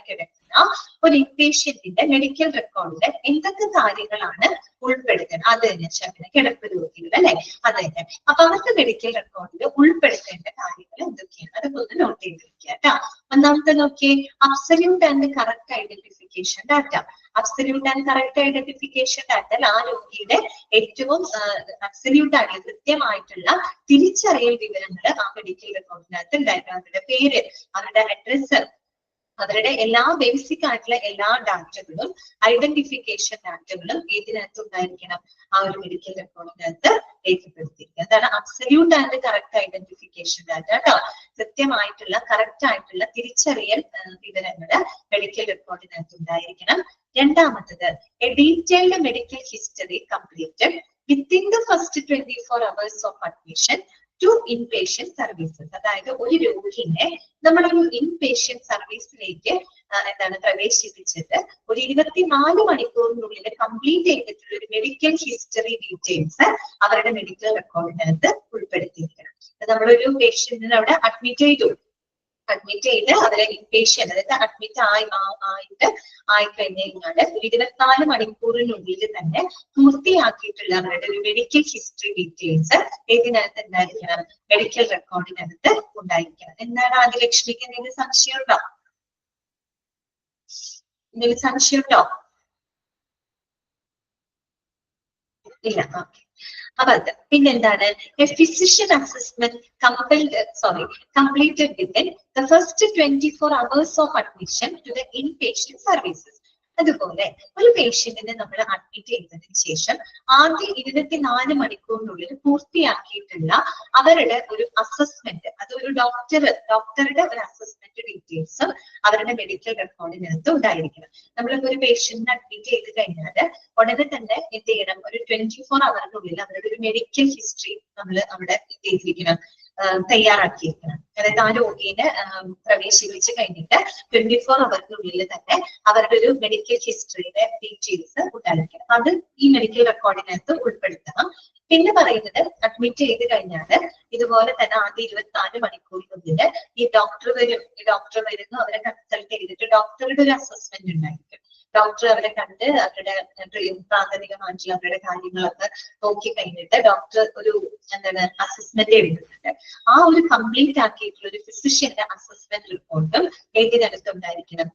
കിടക്കുന്ന ഒരു ഇൻപേഷ്യന്റിന്റെ മെഡിക്കൽ റെക്കോർഡിൽ എന്തൊക്കെ കാര്യങ്ങളാണ് ഉൾപ്പെടുത്തുന്നത്. അത് തന്നെ ശബന കിടപ്പ് രോഗികൾ അല്ലെ, അത് തന്നെ. അപ്പൊ അവർക്ക് മെഡിക്കൽ റെക്കോർഡിൽ ഉൾപ്പെടുത്തേണ്ട കാര്യങ്ങൾ എന്തൊക്കെയാണ് അതൊക്കെ ഒന്ന് നോട്ട് ചെയ്ത് വെക്കുക കേട്ടോ. ഒന്നാമത്തെ നോക്കിയേ, absolute and correct identification data. Absolute and correct identification data ആ രോഗിയുടെ ഏറ്റവും അബ്സല്യൂട്ട് ആയിട്ടുള്ള കൃത്യമായിട്ടുള്ള തിരിച്ചറിയൽ വിവരങ്ങൾ ആ മെഡിക്കൽ റെക്കോർഡിനകത്ത് ഉണ്ടായിരുന്നു. അവരുടെ പേര്, അവരുടെ അഡ്രസ്, അവരുടെ എല്ലാ ബേസിക് ആയിട്ടുള്ള എല്ലാ ഡാറ്റകളും ഐഡന്റിഫിക്കേഷൻ ഡാറ്റകളും ഏതിനകത്ത് ഉണ്ടായിരിക്കണം? ആ ഒരു മെഡിക്കൽ റെക്കോർഡിനകത്ത് രേഖപ്പെടുത്തിയിരിക്കുക. അതാണ് absolute and correct identification data കേട്ടോ. കൃത്യമായിട്ടുള്ള കറക്റ്റ് ആയിട്ടുള്ള തിരിച്ചറിയൽ വിവരങ്ങൾ മെഡിക്കൽ റെക്കോർഡിനകത്ത് ഉണ്ടായിരിക്കണം. രണ്ടാമത്തത്, a detailed medical history completed within the first 24 hours of admission to inpatient services. അതായത് ഒരു രോഗിനെ നമ്മളൊരു ഇൻപേഷ്യന്റ് സർവീസിലേക്ക് എന്താണ് പ്രവേശിപ്പിച്ചിട്ട് ഒരു 24 മണിക്കൂറിനുള്ളിൽ കംപ്ലീറ്റ് ചെയ്തിട്ടുള്ള ഒരു മെഡിക്കൽ ഹിസ്റ്ററി ഡീറ്റെയിൽസ് അവരുടെ മെഡിക്കൽ റെക്കോർഡിനകത്ത് ഉൾപ്പെടുത്തിയിരിക്കണം. നമ്മളൊരു പേഷ്യന്റിനെ അവിടെ അഡ്മിറ്റ് ചെയ്ത് അവരെ ഇൻപേഷ്യന്റ് അതായത് അഡ്മിറ്റ് ആയിക്കഴിഞ്ഞു കഴിഞ്ഞാൽ 24 മണിക്കൂറിനുള്ളിൽ തന്നെ പൂർത്തിയാക്കിയിട്ടുള്ള അവരുടെ ഒരു മെഡിക്കൽ ഹിസ്റ്ററി ഡീറ്റെയിൽസ് ഏതിനകത്ത് ഉണ്ടായിരിക്കണം? മെഡിക്കൽ റെക്കോർഡിനകത്ത് ഉണ്ടായിരിക്കണം. എന്താണ് ആദിലക്ഷ്മിക്ക് എന്തെങ്കിലും സംശയമുണ്ടോ? എന്തെങ്കിലും സംശയമുണ്ടോ? ഇല്ല. ഓക്കെ. അപ്പൊ അത് പിന്നെന്താണ്? A physician assessment completed within the first 24 hours of admission to the inpatient services. അതുപോലെ ഒരു പേഷ്യന്റിനെ നമ്മൾ അഡ്മിറ്റ് ചെയ്തതിനു ശേഷം ആദ്യ 24 മണിക്കൂറിനുള്ളിൽ പൂർത്തിയാക്കിയിട്ടുള്ള അവരുടെ ഒരു അസസ്മെന്റ്, അത് ഒരു ഡോക്ടറുടെ ഒരു അസസ്മെന്റ് ഡീറ്റെയിൽസും അവരുടെ മെഡിക്കൽ റെക്കോർഡിനകത്ത് ഉണ്ടായിരിക്കണം. നമ്മളിപ്പോ ഒരു പേഷ്യന്റിനെ അഡ്മിറ്റ് ചെയ്ത് കഴിഞ്ഞാൽ ഉടനെ തന്നെ എന്ത് ചെയ്യണം? ഒരു 24 അവറിനുള്ളിൽ അവരുടെ ഒരു മെഡിക്കൽ ഹിസ്റ്ററി നമ്മൾ അവിടെ ചെയ്തിരിക്കണം, തയ്യാറാക്കിയിരിക്കണം. അതായത് ആ രോഗിനെ പ്രവേശിപ്പിച്ച് കഴിഞ്ഞിട്ട് 24 അവറിനുള്ളിൽ തന്നെ അവരുടെ ഒരു മെഡിക്കൽ ഹിസ്റ്ററിയുടെ ഡീറ്റെയിൽസ് ഉണ്ടായിരിക്കണം. അത് ഈ മെഡിക്കൽ റെക്കോർഡിനകത്ത് ഉൾപ്പെടുത്തണം. പിന്നെ പറയുന്നത് അഡ്മിറ്റ് ചെയ്ത് കഴിഞ്ഞാൽ ഇതുപോലെ തന്നെ ആദ്യ 24 മണിക്കൂറിനുള്ളിൽ ഈ ഡോക്ടർ വരുന്നു, അവരെ കൺസൾട്ട് ചെയ്തിട്ട് ഡോക്ടറുടെ ഒരു അസസ്മെന്റ് ഉണ്ടായിരിക്കും. ഡോക്ടർ അവരെ കണ്ട് അവരുടെ പ്രാഥമികമായിട്ടുള്ള അവരുടെ കാര്യങ്ങളൊക്കെ നോക്കി കഴിഞ്ഞിട്ട് ഡോക്ടർ ഒരു എന്താണ് അസസ്മെന്റ് എഴുതുന്നുണ്ട്. ആ ഒരു കംപ്ലീറ്റ് ആക്കിയിട്ടുള്ള ഒരു ഫിസിഷ്യന്റെ അസസ്മെന്റ് റിപ്പോർട്ടും ഏതിനകത്ത് ഉണ്ടായിരിക്കണം?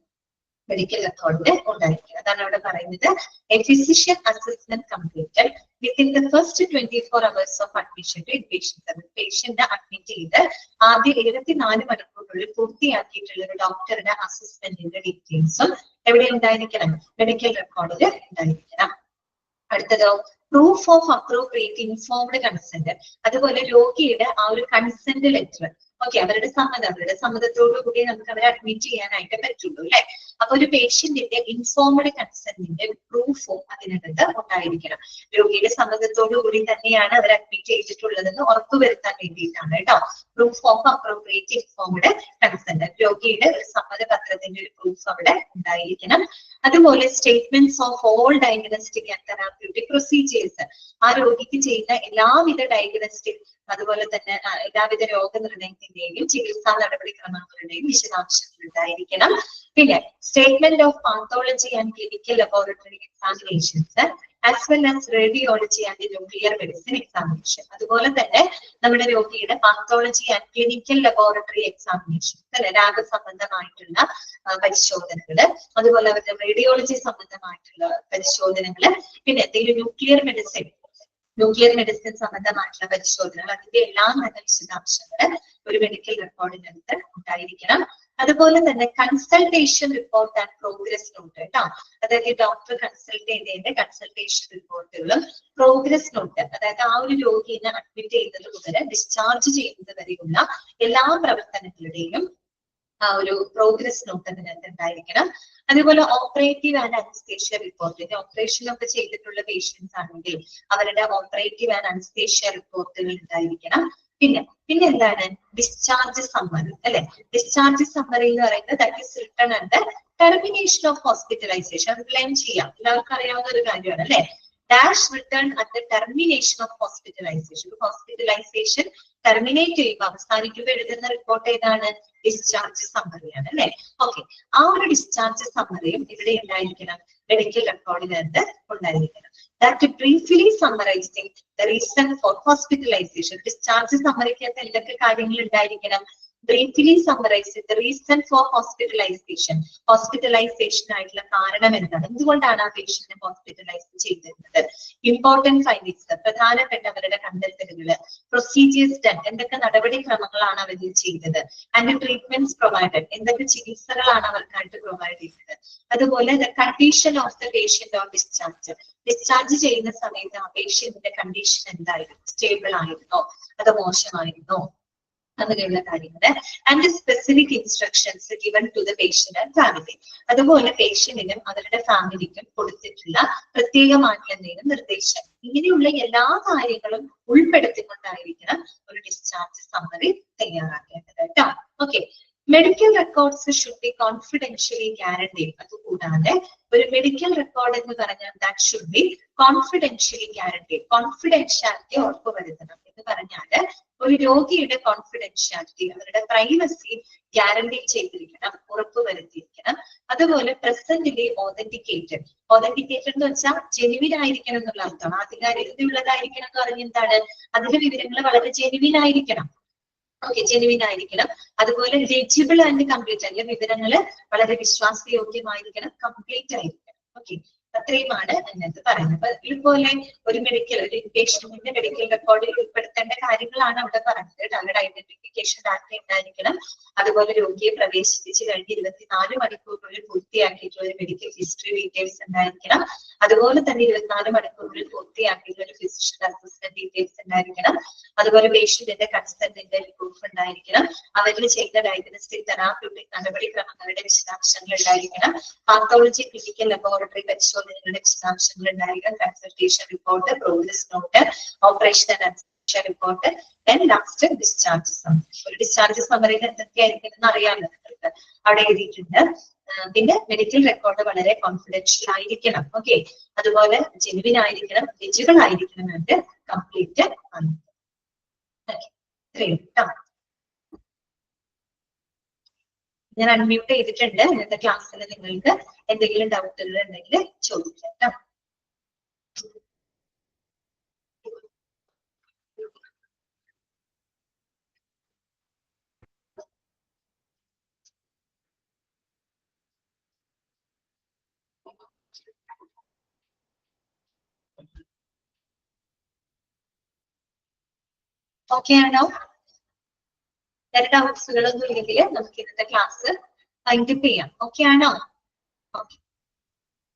മെഡിക്കൽ റെക്കോർഡിൽ ഉണ്ടായിരിക്കണം. അതാണ് അവിടെ പറയുന്നത് a physician assessment completed within the first 24 hours of admission to inpatient service. Patient admit ചെയ്ത് ആദ്യ 24 മണിക്കൂറിനുള്ളിൽ പൂർത്തിയാക്കിയിട്ടുള്ള ഒരു ഡോക്ടറുടെ അസസ്മെന്റിന്റെ ഡീറ്റെയിൽസും എവിടെ ഉണ്ടായിരിക്കണം? മെഡിക്കൽ റെക്കോർഡിൽ ഉണ്ടായിരിക്കണം. അടുത്തതോ proof of appropriate informed consent. അതുപോലെ രോഗിയുടെ ആ ഒരു കൺസെന്റ് ലെറ്റർ, ഓക്കെ, അവരുടെ സമ്മതത്തോടു കൂടി നമുക്ക് അവരെ അഡ്മിറ്റ് ചെയ്യാനായിട്ട് പറ്റുള്ളൂ, അല്ലെ? അപ്പൊ ഒരു പേഷ്യന്റിന്റെ ഇൻഫോംഡ് കൺസെന്റിന്റെ പ്രൂഫും അതിനകത്ത് ഉണ്ടായിരിക്കണം. രോഗിയുടെ സമ്മതത്തോടു കൂടി തന്നെയാണ് അവർ അഡ്മിറ്റ് ചെയ്തിട്ടുള്ളതെന്ന് ഉറപ്പുവരുത്താൻ വേണ്ടിയിട്ടാണ് കേട്ടോ. Proof of appropriate informed consent, രോഗിയുടെ ഒരു സമ്മതപത്രത്തിന്റെ ഒരു പ്രൂഫ് അവിടെ ഉണ്ടായിരിക്കണം. അതുപോലെ statements of all diagnostic and therapeutic procedures, ആ രോഗിക്ക് ചെയ്യുന്ന എല്ലാവിധ ഡയഗ്നോസ്റ്റിക് അതുപോലെ തന്നെ എല്ലാവിധ രോഗനിർണയത്തിന്റെയും ചികിത്സാ നടപടിക്രമങ്ങളുടെയും വിശദാംശങ്ങൾ ഉണ്ടായിരിക്കണം. പിന്നെ statement of pathology and clinical laboratory examinations as well as radiology and nuclear medicine examination. അതുപോലെ തന്നെ നമ്മുടെ രോഗിയുടെ pathology and clinical laboratory examination, അല്ലെ, ലാബ് സംബന്ധമായിട്ടുള്ള പരിശോധനകള്, അതുപോലെ അവരുടെ റേഡിയോളജി സംബന്ധമായിട്ടുള്ള പരിശോധനകള്, പിന്നെ എന്തെങ്കിലും ന്യൂക്ലിയർ മെഡിസിൻ സംബന്ധമായിട്ടുള്ള പരിശോധനകൾ, അതിന്റെ എല്ലാം നല്ല വിശദാംശങ്ങൾ ഒരു മെഡിക്കൽ റെക്കോർഡിനകത്ത് ഉണ്ടായിരിക്കണം. അതുപോലെ തന്നെ consultation report and progress note കേട്ടോ. അതായത് ഡോക്ടർ കൺസൾട്ട് ചെയ്തതിന്റെ കൺസൾട്ടേഷൻ റിപ്പോർട്ടുകളും പ്രോഗ്രസ് നോട്ട്, അതായത് ആ ഒരു രോഗിയെ അഡ്മിറ്റ് ചെയ്യുന്നത് മുതൽ ഡിസ്ചാർജ് ചെയ്യുന്നത് വരെയുള്ള എല്ലാ പ്രവർത്തനങ്ങളുടെയും ആ ഒരു പ്രോഗ്രസ് നോട്ട് അതിനകത്ത് ഉണ്ടായിരിക്കണം. അതുപോലെ operative and anaesthesia report, operation ഒക്കെ ചെയ്തിട്ടുള്ള പേഷ്യൻസ് ആണെങ്കിൽ അവരുടെ ഓപ്പറേറ്റീവ് ആൻഡ് അനസ്തേഷ്യ റിപ്പോർട്ടുകൾ ഉണ്ടായിരിക്കണം. പിന്നെ എന്താണ്? ഡിസ്ചാർജ് സമ്മറി, അല്ലെ? ഡിസ്ചാർജ് സമ്മറി എന്ന് പറയുന്നത് that is written at termination of hospitalisation. അത് ക്ലെയിം ചെയ്യാം, എല്ലാവർക്കും അറിയാവുന്ന ഒരു കാര്യമാണ്, അല്ലെ? Dash return at the termination of hospitalisation. Hospitalisation terminate ചെയ്യുമ്പോൾ അവസാനിക്കുമ്പോൾ എഴുതുന്ന റിപ്പോർട്ട് ഏതാണ്? ഡിസ്ചാർജ് സമ്മറിയാണ്, അല്ലെ? ഓക്കെ, ആ ഒരു ഡിസ്ചാർജ് സമ്മറിയും ഇവിടെ ഉണ്ടായിരിക്കണം, മെഡിക്കൽ റെക്കോർഡിനകത്ത് ഉണ്ടായിരിക്കണം. That briefly summarising the reason for hospitalisation. Discharge സമ്മറിക്കകത്ത് എന്തൊക്കെ കാര്യങ്ങൾ ഉണ്ടായിരിക്കണം? Briefly summarise the reason for hospitalisation. Hospitalisation ആയിട്ടുള്ള കാരണം എന്താണ്, എന്തുകൊണ്ടാണ് ആ പേഷ്യന്റിനെ ഹോസ്പിറ്റലൈസ് ചെയ്തിരുന്നത്, ഇമ്പോർട്ടന്റ് ഫൈൻഡിങ്സ്, പ്രധാനപ്പെട്ട അവരുടെ കണ്ടെത്തലുകള്, പ്രൊസീജിയേഴ്സ് ഡൺ, എന്തൊക്കെ നടപടിക്രമങ്ങളാണ് അവർ ചെയ്തത്, ആൻഡ് ട്രീറ്റ്മെന്റ്സ് പ്രൊവൈഡഡ്, എന്തൊക്കെ ചികിത്സകളാണ് അവർക്കായിട്ട് പ്രൊവൈഡ് ചെയ്തത്. അതുപോലെ the condition of the patient on discharge ചെയ്യുന്ന സമയത്ത് ആ പേഷ്യന്റിന്റെ കണ്ടീഷൻ എന്തായിരുന്നു, സ്റ്റേബിൾ ആയിരുന്നോ അതോ മോശമായിരുന്നോ, അങ്ങനെയുള്ള കാര്യങ്ങള്. And specific instructions given to the patient and family. അതുപോലെ പേഷ്യന്റിനും അവരുടെ ഫാമിലിക്കും കൊടുത്തിട്ടുള്ള പ്രത്യേകമായിട്ടുള്ള എന്തെങ്കിലും നിർദ്ദേശം. ഇങ്ങനെയുള്ള എല്ലാ കാര്യങ്ങളും ഉൾപ്പെടുത്തിക്കൊണ്ടായിരിക്കണം ഒരു ഡിസ്ചാർജ് സമ്മറി തയ്യാറാക്കേണ്ടത് കേട്ടോ. Okay, medical records should be കോൺഫിഡൻഷ്യലി guaranteed. അതുകൂടാതെ ഒരു മെഡിക്കൽ റെക്കോർഡ് എന്ന് പറഞ്ഞാൽ that should be കോൺഫിഡൻഷ്യലി guaranteed. Confidentiality ഉറപ്പുവരുത്തണം എന്ന് പറഞ്ഞാല് ഒരു രോഗിയുടെ കോൺഫിഡൻഷ്യാലിറ്റി, അവരുടെ പ്രൈവസി ഗ്യാരണ്ടി ചെയ്തിരിക്കണം, ഉറപ്പുവരുത്തിയിരിക്കണം. അതുപോലെ പ്രസന്റ്ലി ഓതന്റിക്കേറ്റഡ്. ഓതന്റിക്കേറ്റഡ് എന്ന് വെച്ചാൽ ജെനുവിൻ ആയിരിക്കണം എന്നുള്ള അർത്ഥം. ആധികാരികതയുള്ളതായിരിക്കണം എന്ന് പറഞ്ഞ എന്താണ്, അതിന്റെ വിവരങ്ങൾ വളരെ ജെനുവിൻ ആയിരിക്കണം. ഓക്കെ, ജെനുവിൻ ആയിരിക്കണം. അതുപോലെ ലെജിബിൾ ആൻഡ് കംപ്ലീറ്റ്, അല്ലെങ്കിൽ വിവരങ്ങള് വളരെ വിശ്വാസയോഗ്യമായിരിക്കണം, കംപ്ലീറ്റ് ആയിരിക്കണം. ഓക്കെ, അത്രയുമാണ് അതിനകത്ത് പറയുന്നത്. അപ്പൊ ഇതുപോലെ ഒരു പേഷ്യന്റിന്റെ മെഡിക്കൽ റെക്കോർഡിൽ ഉൾപ്പെടുത്തേണ്ട കാര്യങ്ങളാണ് അവിടെ പറഞ്ഞത്. ടാർഗറ്റ് ഐഡന്റിഫിക്കേഷൻ ഡാറ്റ ഉണ്ടായിരിക്കണം. അതുപോലെ രോഗിയെ പ്രവേശിപ്പിച്ച് കഴിഞ്ഞ് 24 മണിക്കൂറിനുള്ളിൽ പൂർത്തിയാക്കിയിട്ടുള്ള ഒരു മെഡിക്കൽ ഹിസ്റ്ററി ഡീറ്റെയിൽസ് ഉണ്ടായിരിക്കണം. അതുപോലെ തന്നെ 24 മണിക്കൂറിനുള്ളിൽ പൂർത്തിയാക്കിയിട്ടുള്ള ഒരു ഫിസിഷ്യൻ അസസ്മെന്റ് ഡീറ്റെയിൽസ് ഉണ്ടായിരിക്കണം. അതുപോലെ പേഷ്യന്റിന്റെ കൺസെന്റിന്റെ പ്രൂഫ് ഉണ്ടായിരിക്കണം. അവരിൽ ചെയ്ത ഡയഗ്നോസ്റ്റിക് തെറാപ്യൂട്ടിക് നടപടിക്രമങ്ങളുടെ വിശദാംശങ്ങൾ ഉണ്ടായിരിക്കണം. പാത്തോളജി ക്ലിനിക്കൽ ലബോറട്ടറി പരിശോധനകളുടെ വിശദാംശങ്ങൾ ഉണ്ടായിരിക്കണം. Consultation report, progress note, operation and report, then last discharge summary. ഒരു ഡിസ്ചാർജ് സമ്മറിയിൽ എന്തൊക്കെയായിരിക്കും എന്ന് അറിയാമല്ലോ നിങ്ങൾക്ക്, അവിടെ എഴുതിയിട്ടുണ്ട്. പിന്നെ മെഡിക്കൽ റെക്കോർഡ് വളരെ കോൺഫിഡൻഷ്യൽ ആയിരിക്കണം. ഓക്കെ, അതുപോലെ ജെനുവിൻ ആയിരിക്കണം, ലെജിബിൾ ആയിരിക്കണം, ആൻഡ് കംപ്ലീറ്റ് ആണ്. ഞാൻ അൺമ്യൂട്ട് ചെയ്തിട്ടുണ്ട്. ഇന്നത്തെ ക്ലാസ്സിൽ നിങ്ങൾക്ക് എന്തെങ്കിലും ഡൗട്ടുകൾ ഉണ്ടെങ്കിൽ ചോദിക്കാം കേട്ടോ. ഓക്കെ ആണോ? വേറെ ഡൗട്ട്സുകളൊന്നും ഇല്ലെങ്കിൽ നമുക്ക് ഇന്നത്തെ ക്ലാസ് വൈൻഡപ്പ് ചെയ്യാം. ഓക്കെ ആണോ? ഓക്കെ,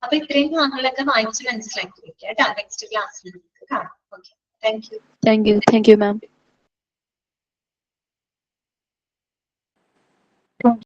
അപ്പൊ ഇത്രയും ഭാഗങ്ങളൊക്കെ വായിച്ച് മനസ്സിലാക്കി വെക്കാം കേട്ടോ. നെക്സ്റ്റ് ക്ലാസ്സിൽ നമുക്ക് കാണാം. Okay, thank you ma'am.